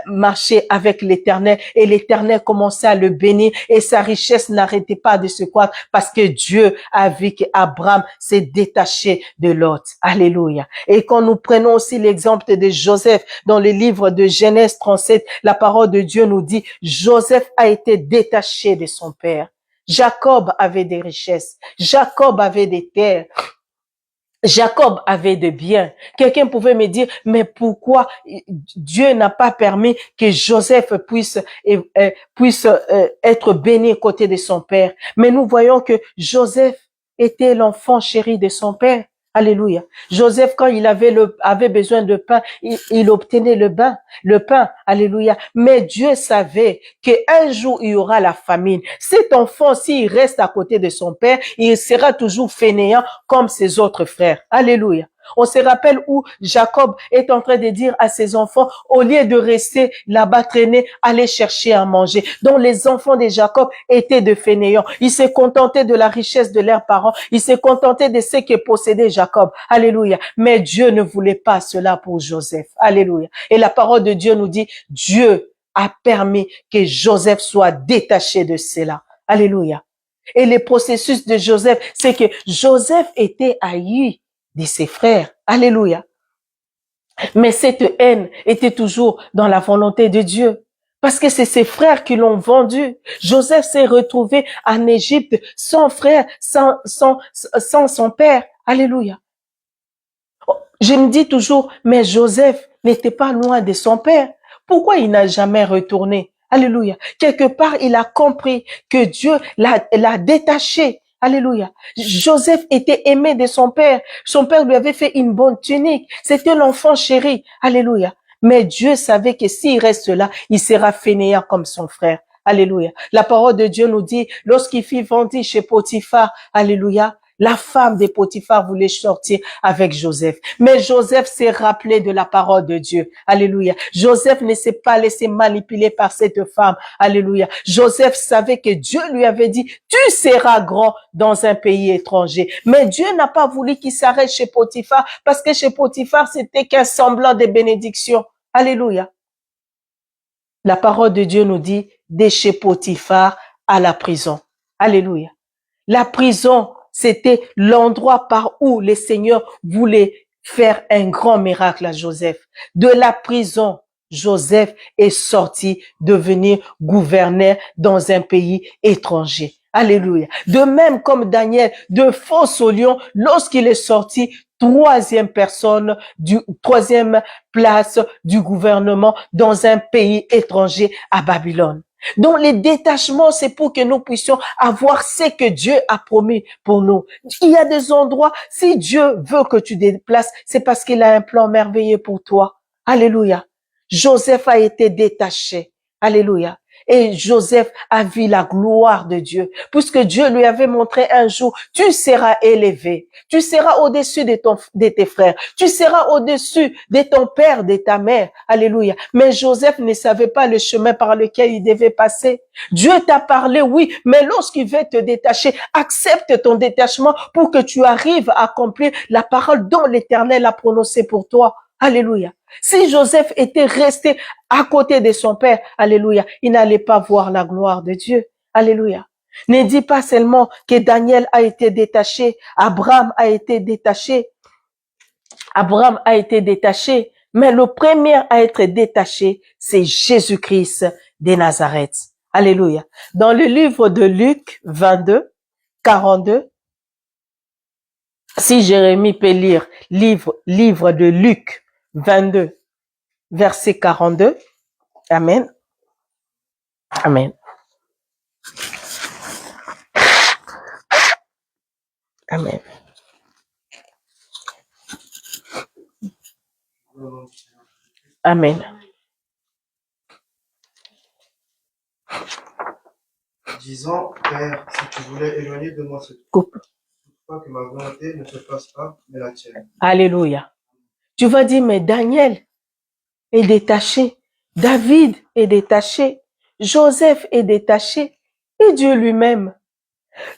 marcher avec l'Éternel et l'Éternel commençait à le bénir et sa richesse n'arrêtait pas de se croître parce que Dieu a vu qu'Abraham s'est détaché de Lot. Alléluia. Et quand nous prenons aussi l'exemple de Joseph dans le livre de Genèse 37, la parole de Dieu nous dit Joseph a été détaché de son père. Jacob avait des richesses. Jacob avait des terres. Jacob avait de biens. Quelqu'un pouvait me dire, mais pourquoi Dieu n'a pas permis que Joseph puisse être béni aux côtés de son père? Mais nous voyons que Joseph était l'enfant chéri de son père. Alléluia. Joseph, quand il avait besoin de pain, il obtenait le pain. Alléluia. Mais Dieu savait qu'un jour, il y aura la famine. Cet enfant, s'il reste à côté de son père, il sera toujours fainéant comme ses autres frères. Alléluia. On se rappelle où Jacob est en train de dire à ses enfants, au lieu de rester là-bas traîner, allez chercher à manger. Donc les enfants de Jacob étaient de fainéants. Ils se contentaient de la richesse de leurs parents. Ils se contentaient de ce que possédait Jacob. Alléluia. Mais Dieu ne voulait pas cela pour Joseph. Alléluia. Et la parole de Dieu nous dit, Dieu a permis que Joseph soit détaché de cela. Alléluia. Et le processus de Joseph, c'est que Joseph était haï de ses frères. Alléluia. Mais cette haine était toujours dans la volonté de Dieu. Parce que c'est ses frères qui l'ont vendu. Joseph s'est retrouvé en Égypte sans frère, sans son père. Alléluia. Je me dis toujours, mais Joseph n'était pas loin de son père. Pourquoi il n'a jamais retourné? Alléluia. Quelque part, il a compris que Dieu l'a détaché. Alléluia. Joseph était aimé de son père. Son père lui avait fait une bonne tunique. C'était l'enfant chéri. Alléluia. Mais Dieu savait que s'il reste là, il sera fainéant comme son frère. Alléluia. La parole de Dieu nous dit, lorsqu'il fit vendir chez Potiphar, alléluia, la femme de Potiphar voulait sortir avec Joseph. Mais Joseph s'est rappelé de la parole de Dieu. Alléluia. Joseph ne s'est pas laissé manipuler par cette femme. Alléluia. Joseph savait que Dieu lui avait dit, tu seras grand dans un pays étranger. Mais Dieu n'a pas voulu qu'il s'arrête chez Potiphar parce que chez Potiphar, c'était qu'un semblant de bénédiction. Alléluia. La parole de Dieu nous dit, de chez Potiphar à la prison. Alléluia. La prison, c'était l'endroit par où le Seigneur voulait faire un grand miracle à Joseph. De la prison, Joseph est sorti devenir gouverneur dans un pays étranger. Alléluia. De même comme Daniel, de force au lion, lorsqu'il est sorti, troisième place du gouvernement dans un pays étranger à Babylone. Donc, les détachements, c'est pour que nous puissions avoir ce que Dieu a promis pour nous. Il y a des endroits, si Dieu veut que tu te déplaces, c'est parce qu'il a un plan merveilleux pour toi. Alléluia. Joseph a été détaché. Alléluia. Et Joseph a vu la gloire de Dieu, puisque Dieu lui avait montré un jour, tu seras élevé, tu seras au-dessus de tes frères, tu seras au-dessus de ton père, de ta mère. Alléluia. Mais Joseph ne savait pas le chemin par lequel il devait passer. Dieu t'a parlé, oui, mais lorsqu'il veut te détacher, accepte ton détachement pour que tu arrives à accomplir la parole dont l'Éternel a prononcée pour toi. Alléluia. Si Joseph était resté à côté de son père, alléluia, il n'allait pas voir la gloire de Dieu. Alléluia. Ne dis pas seulement que Daniel a été détaché, Abraham a été détaché. Abraham a été détaché, mais le premier à être détaché, c'est Jésus-Christ de Nazareth. Alléluia. Dans le livre de Luc 22, 42, si Jérémie peut lire livre de Luc 22, verset 42. Amen. Amen. Amen. Amen. Disant, Père, si tu voulais éloigner de moi cette coupe, pas que ma volonté ne se fasse pas, mais la tienne. Alléluia. Tu vas dire, mais Daniel est détaché, David est détaché, Joseph est détaché, et Dieu lui-même.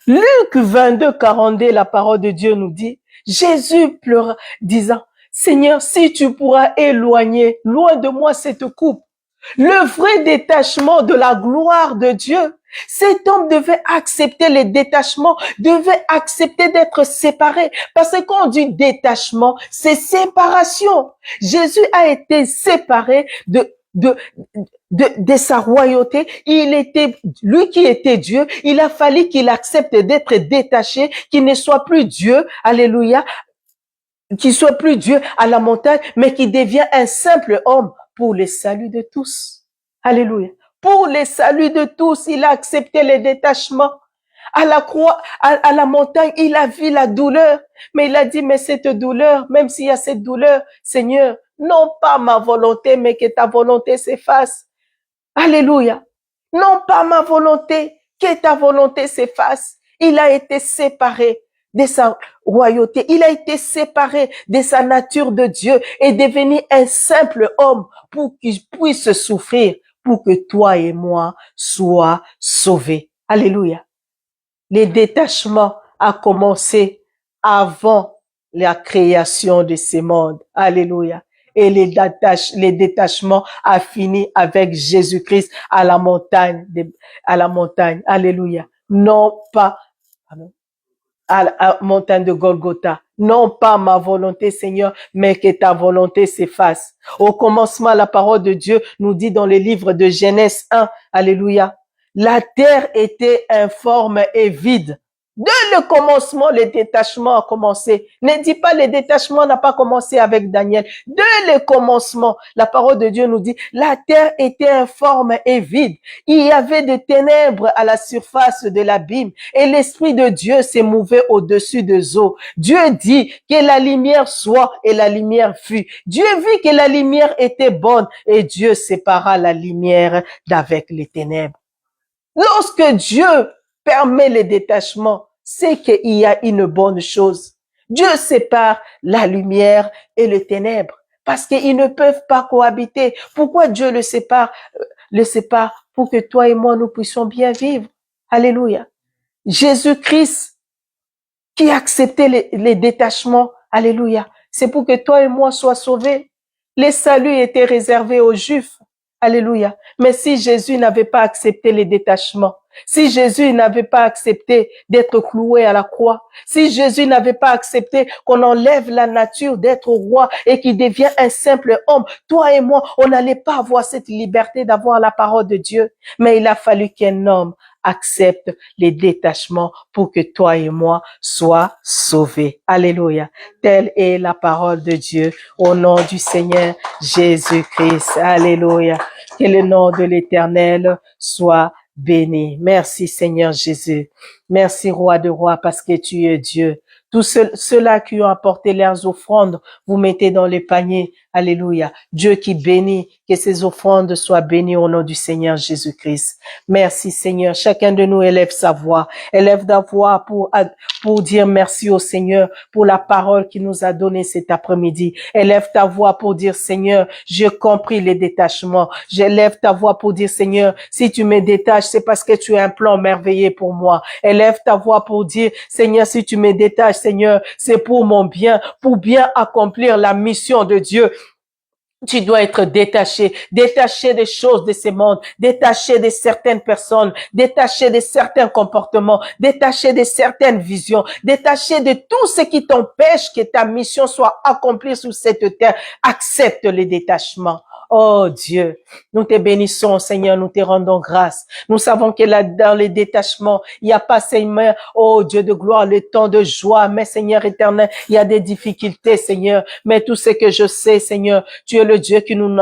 Luc 22, 42, la parole de Dieu nous dit, Jésus pleura, disant, Seigneur, si tu pourras éloigner loin de moi cette coupe, le vrai détachement de la gloire de Dieu. Cet homme devait accepter le détachement, devait accepter d'être séparé. Parce que quand on dit détachement, c'est séparation. Jésus a été séparé de sa royauté. Il était, lui qui était Dieu, il a fallu qu'il accepte d'être détaché, qu'il ne soit plus Dieu. Alléluia. Qu'il soit plus Dieu à la montagne, mais qu'il devient un simple homme pour le salut de tous. Alléluia. Pour le salut de tous, il a accepté le détachement. À la croix, à la montagne, il a vu la douleur. Mais il a dit, mais cette douleur, même s'il y a cette douleur, Seigneur, non pas ma volonté, mais que ta volonté s'efface. Alléluia. Non pas ma volonté, que ta volonté s'efface. Il a été séparé de sa royauté. Il a été séparé de sa nature de Dieu et devenu un simple homme pour qu'il puisse souffrir, pour que toi et moi soient sauvés. Alléluia. Le détachement a commencé avant la création de ce monde. Alléluia. Et les détachements a fini avec Jésus-Christ à la montagne, Alléluia. Non pas, à la montagne de Golgotha. Non pas ma volonté, Seigneur, mais que ta volonté s'efface. Au commencement, la parole de Dieu nous dit dans le livre de Genèse 1, alléluia, la terre était informe et vide. Dès le commencement, le détachement a commencé. Ne dis pas le détachement n'a pas commencé avec Daniel. Dès le commencement, la parole de Dieu nous dit, la terre était informe et vide. Il y avait des ténèbres à la surface de l'abîme et l'Esprit de Dieu s'est mouvé au-dessus des eaux. Dieu dit que la lumière soit et la lumière fut. Dieu vit que la lumière était bonne et Dieu sépara la lumière d'avec les ténèbres. Lorsque Dieu permet le détachement, c'est qu'il y a une bonne chose. Dieu sépare la lumière et les ténèbres parce qu'ils ne peuvent pas cohabiter. Pourquoi Dieu le sépare? Pour que toi et moi, nous puissions bien vivre. Alléluia. Jésus-Christ qui a accepté les détachements, alléluia, c'est pour que toi et moi soient sauvés. Les saluts étaient réservés aux Juifs. Alléluia. Mais si Jésus n'avait pas accepté les détachements, si Jésus n'avait pas accepté d'être cloué à la croix, si Jésus n'avait pas accepté qu'on enlève la nature d'être roi et qu'il devient un simple homme, toi et moi, on n'allait pas avoir cette liberté d'avoir la parole de Dieu. Mais il a fallu qu'un homme accepte les détachements pour que toi et moi soient sauvés. Alléluia. Telle est la parole de Dieu au nom du Seigneur Jésus-Christ. Alléluia. Que le nom de l'Éternel soit béni. Merci Seigneur Jésus. Merci Roi de rois parce que tu es Dieu. Tous ceux-là qui ont apporté leurs offrandes, vous mettez dans les paniers. Alléluia. Dieu qui bénit, que ces offrandes soient bénies au nom du Seigneur Jésus-Christ. Merci Seigneur. Chacun de nous élève sa voix. Élève ta voix pour dire merci au Seigneur pour la parole qu'il nous a donnée cet après-midi. Élève ta voix pour dire Seigneur, j'ai compris les détachements. J'élève ta voix pour dire Seigneur, si tu me détaches, c'est parce que tu as un plan merveilleux pour moi. Élève ta voix pour dire Seigneur, si tu me détaches, Seigneur, c'est pour mon bien, pour bien accomplir la mission de Dieu. Tu dois être détaché des choses de ce monde, détaché de certaines personnes, détaché de certains comportements, détaché de certaines visions, détaché de tout ce qui t'empêche que ta mission soit accomplie sur cette terre. Accepte le détachement. Oh Dieu, nous te bénissons, Seigneur, nous te rendons grâce. Nous savons que là, dans les détachements, il n'y a pas, Seigneur, oh Dieu de gloire, le temps de joie, mais Seigneur éternel, il y a des difficultés, Seigneur. Mais tout ce que je sais, Seigneur, tu es le Dieu qui nous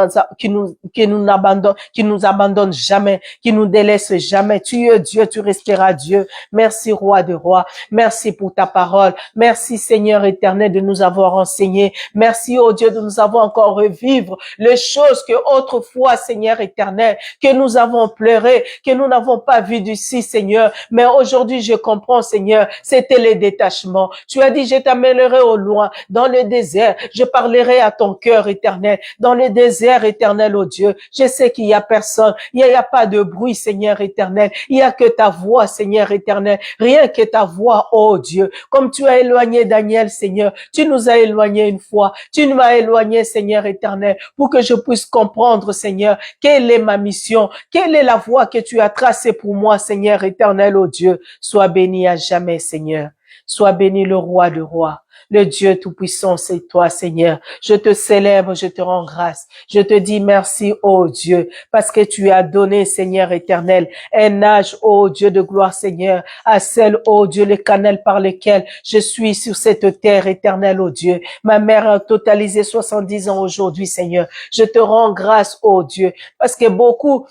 abandonne jamais, qui nous délaisse jamais. Tu es Dieu, tu resteras Dieu. Merci, Roi de rois. Merci pour ta parole. Merci, Seigneur éternel, de nous avoir enseigné. Merci, oh Dieu, de nous avoir encore revivre les choses choses que autrefois, Seigneur éternel, que nous avons pleuré, que nous n'avons pas vu d'ici, Seigneur. Mais aujourd'hui, je comprends, Seigneur, c'était le détachement. Tu as dit, je t'amènerai au loin, dans le désert. Je parlerai à ton cœur éternel. Dans le désert éternel, oh Dieu, je sais qu'il y a personne. Il y a pas de bruit, Seigneur éternel. Il y a que ta voix, Seigneur éternel. Rien que ta voix, oh Dieu. Comme tu as éloigné Daniel, Seigneur. Tu nous as éloignés une fois. Tu nous as éloignés, Seigneur éternel, pour que je puisse comprendre, Seigneur, quelle est ma mission, quelle est la voie que tu as tracée pour moi, Seigneur éternel, oh Dieu. Sois béni à jamais, Seigneur. Sois béni le roi de rois. Le Dieu Tout-Puissant, c'est toi, Seigneur. Je te célèbre, je te rends grâce. Je te dis merci, ô Dieu, parce que tu as donné, Seigneur éternel, un âge, ô Dieu de gloire, Seigneur, à celle, ô Dieu, le canal par lequel je suis sur cette terre éternelle, ô Dieu. Ma mère a totalisé 70 ans aujourd'hui, Seigneur. Je te rends grâce, ô Dieu, parce que beaucoup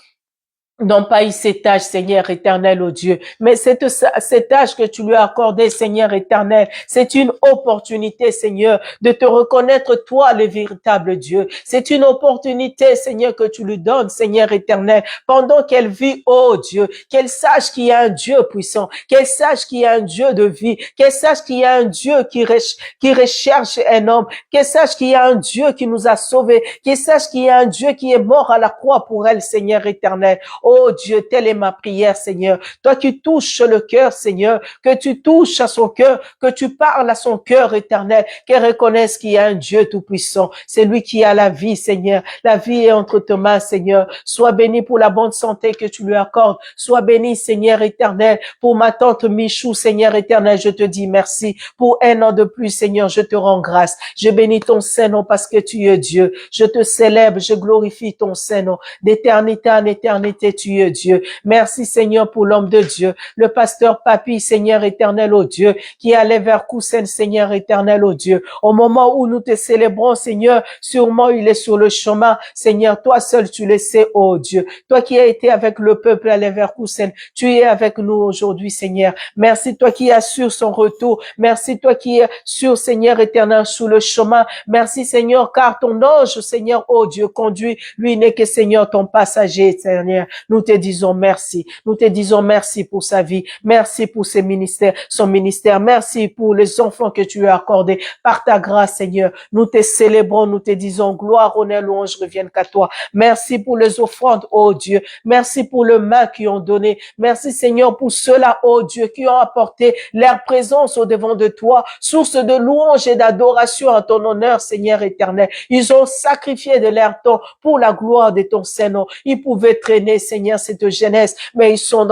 n'ont pas eu cet âge, Seigneur éternel, oh Dieu. Mais cet âge que tu lui as accordé, Seigneur éternel, c'est une opportunité, Seigneur, de te reconnaître, toi, le véritable Dieu. C'est une opportunité, Seigneur, que tu lui donnes, Seigneur éternel, pendant qu'elle vit, oh Dieu, qu'elle sache qu'il y a un Dieu puissant, qu'elle sache qu'il y a un Dieu de vie, qu'elle sache qu'il y a un Dieu qui recherche un homme, qu'elle sache qu'il y a un Dieu qui nous a sauvés, qu'elle sache qu'il y a un Dieu qui est mort à la croix pour elle, Seigneur éternel. Oh Dieu, telle est ma prière, Seigneur. Toi qui touches le cœur, Seigneur, que tu touches à son cœur, que tu parles à son cœur éternel, qu'elle reconnaisse qu'il y a un Dieu tout-puissant. C'est lui qui a la vie, Seigneur. La vie est entre tes mains, Seigneur. Sois béni pour la bonne santé que tu lui accordes. Sois béni, Seigneur éternel, pour ma tante Michou, Seigneur éternel. Je te dis merci. Pour un an de plus, Seigneur, je te rends grâce. Je bénis ton Saint-Nom parce que tu es Dieu. Je te célèbre, je glorifie ton Saint-Nom. D'éternité en éternité, tu es Dieu. Merci Seigneur pour l'homme de Dieu, le pasteur Papi, Seigneur éternel, oh Dieu, qui allait vers Koussen, Seigneur éternel, oh Dieu. Au moment où nous te célébrons, Seigneur, sûrement il est sur le chemin. Seigneur, toi seul tu le sais, oh Dieu. Toi qui as été avec le peuple aller vers Koussen, tu es avec nous aujourd'hui, Seigneur. Merci toi qui assures son retour. Merci toi qui es sur, Seigneur éternel, sous le chemin. Merci Seigneur, car ton ange, Seigneur, oh Dieu, conduit. Lui n'est que Seigneur, ton passager, Seigneur. Nous te disons merci. Nous te disons merci pour sa vie. Merci pour ses ministères, son ministère. Merci pour les enfants que tu lui as accordés par ta grâce, Seigneur. Nous te célébrons, nous te disons gloire, honneur, louange reviennent qu'à toi. Merci pour les offrandes, oh Dieu. Merci pour le main qu'ils ont donné. Merci, Seigneur, pour ceux-là, oh Dieu, qui ont apporté leur présence au devant de toi, source de louange et d'adoration en ton honneur, Seigneur éternel. Ils ont sacrifié de leur temps pour la gloire de ton Saint-Nom. Ils pouvaient traîner, Seigneur, cette jeunesse, mais ils sont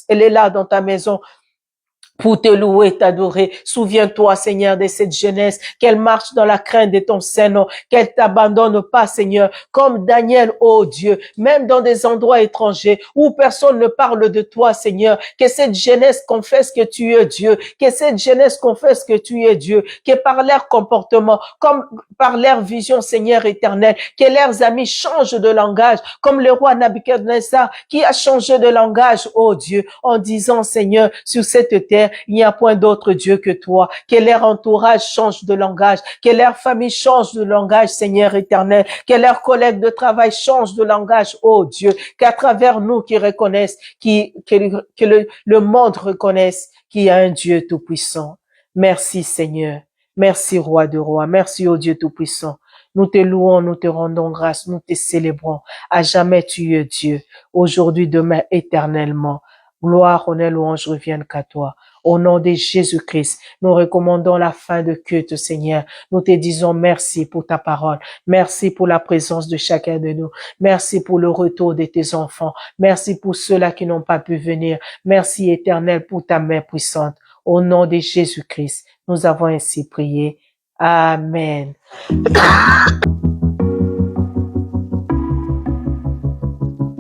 elle est là dans ta maison pour te louer, t'adorer. Souviens-toi, Seigneur, de cette jeunesse, qu'elle marche dans la crainte de ton Saint-Nom, qu'elle t'abandonne pas, Seigneur, comme Daniel, oh Dieu, même dans des endroits étrangers où personne ne parle de toi, Seigneur, que cette jeunesse confesse que tu es Dieu, que cette jeunesse confesse que tu es Dieu, que par leur comportement, comme par leur vision, Seigneur éternel, que leurs amis changent de langage, comme le roi Nabuchodonosor qui a changé de langage, oh Dieu, en disant, Seigneur, sur cette terre, il n'y a point d'autre Dieu que toi. Que leur entourage change de langage, que leur famille change de langage, Seigneur éternel, que leurs collègues de travail changent de langage, oh Dieu, qu'à travers nous qui reconnaissent, que le monde reconnaisse qu'il y a un Dieu tout-puissant. Merci Seigneur. Merci Roi de Rois. Merci ô Dieu tout-puissant. Nous te louons, nous te rendons grâce, nous te célébrons. À jamais tu es Dieu. Aujourd'hui, demain, éternellement. Gloire, honneur, louange reviennent qu'à toi. Au nom de Jésus-Christ, nous recommandons la fin de culte, Seigneur. Nous te disons merci pour ta parole. Merci pour la présence de chacun de nous. Merci pour le retour de tes enfants. Merci pour ceux-là qui n'ont pas pu venir. Merci, Éternel, pour ta main puissante. Au nom de Jésus-Christ, nous avons ainsi prié. Amen.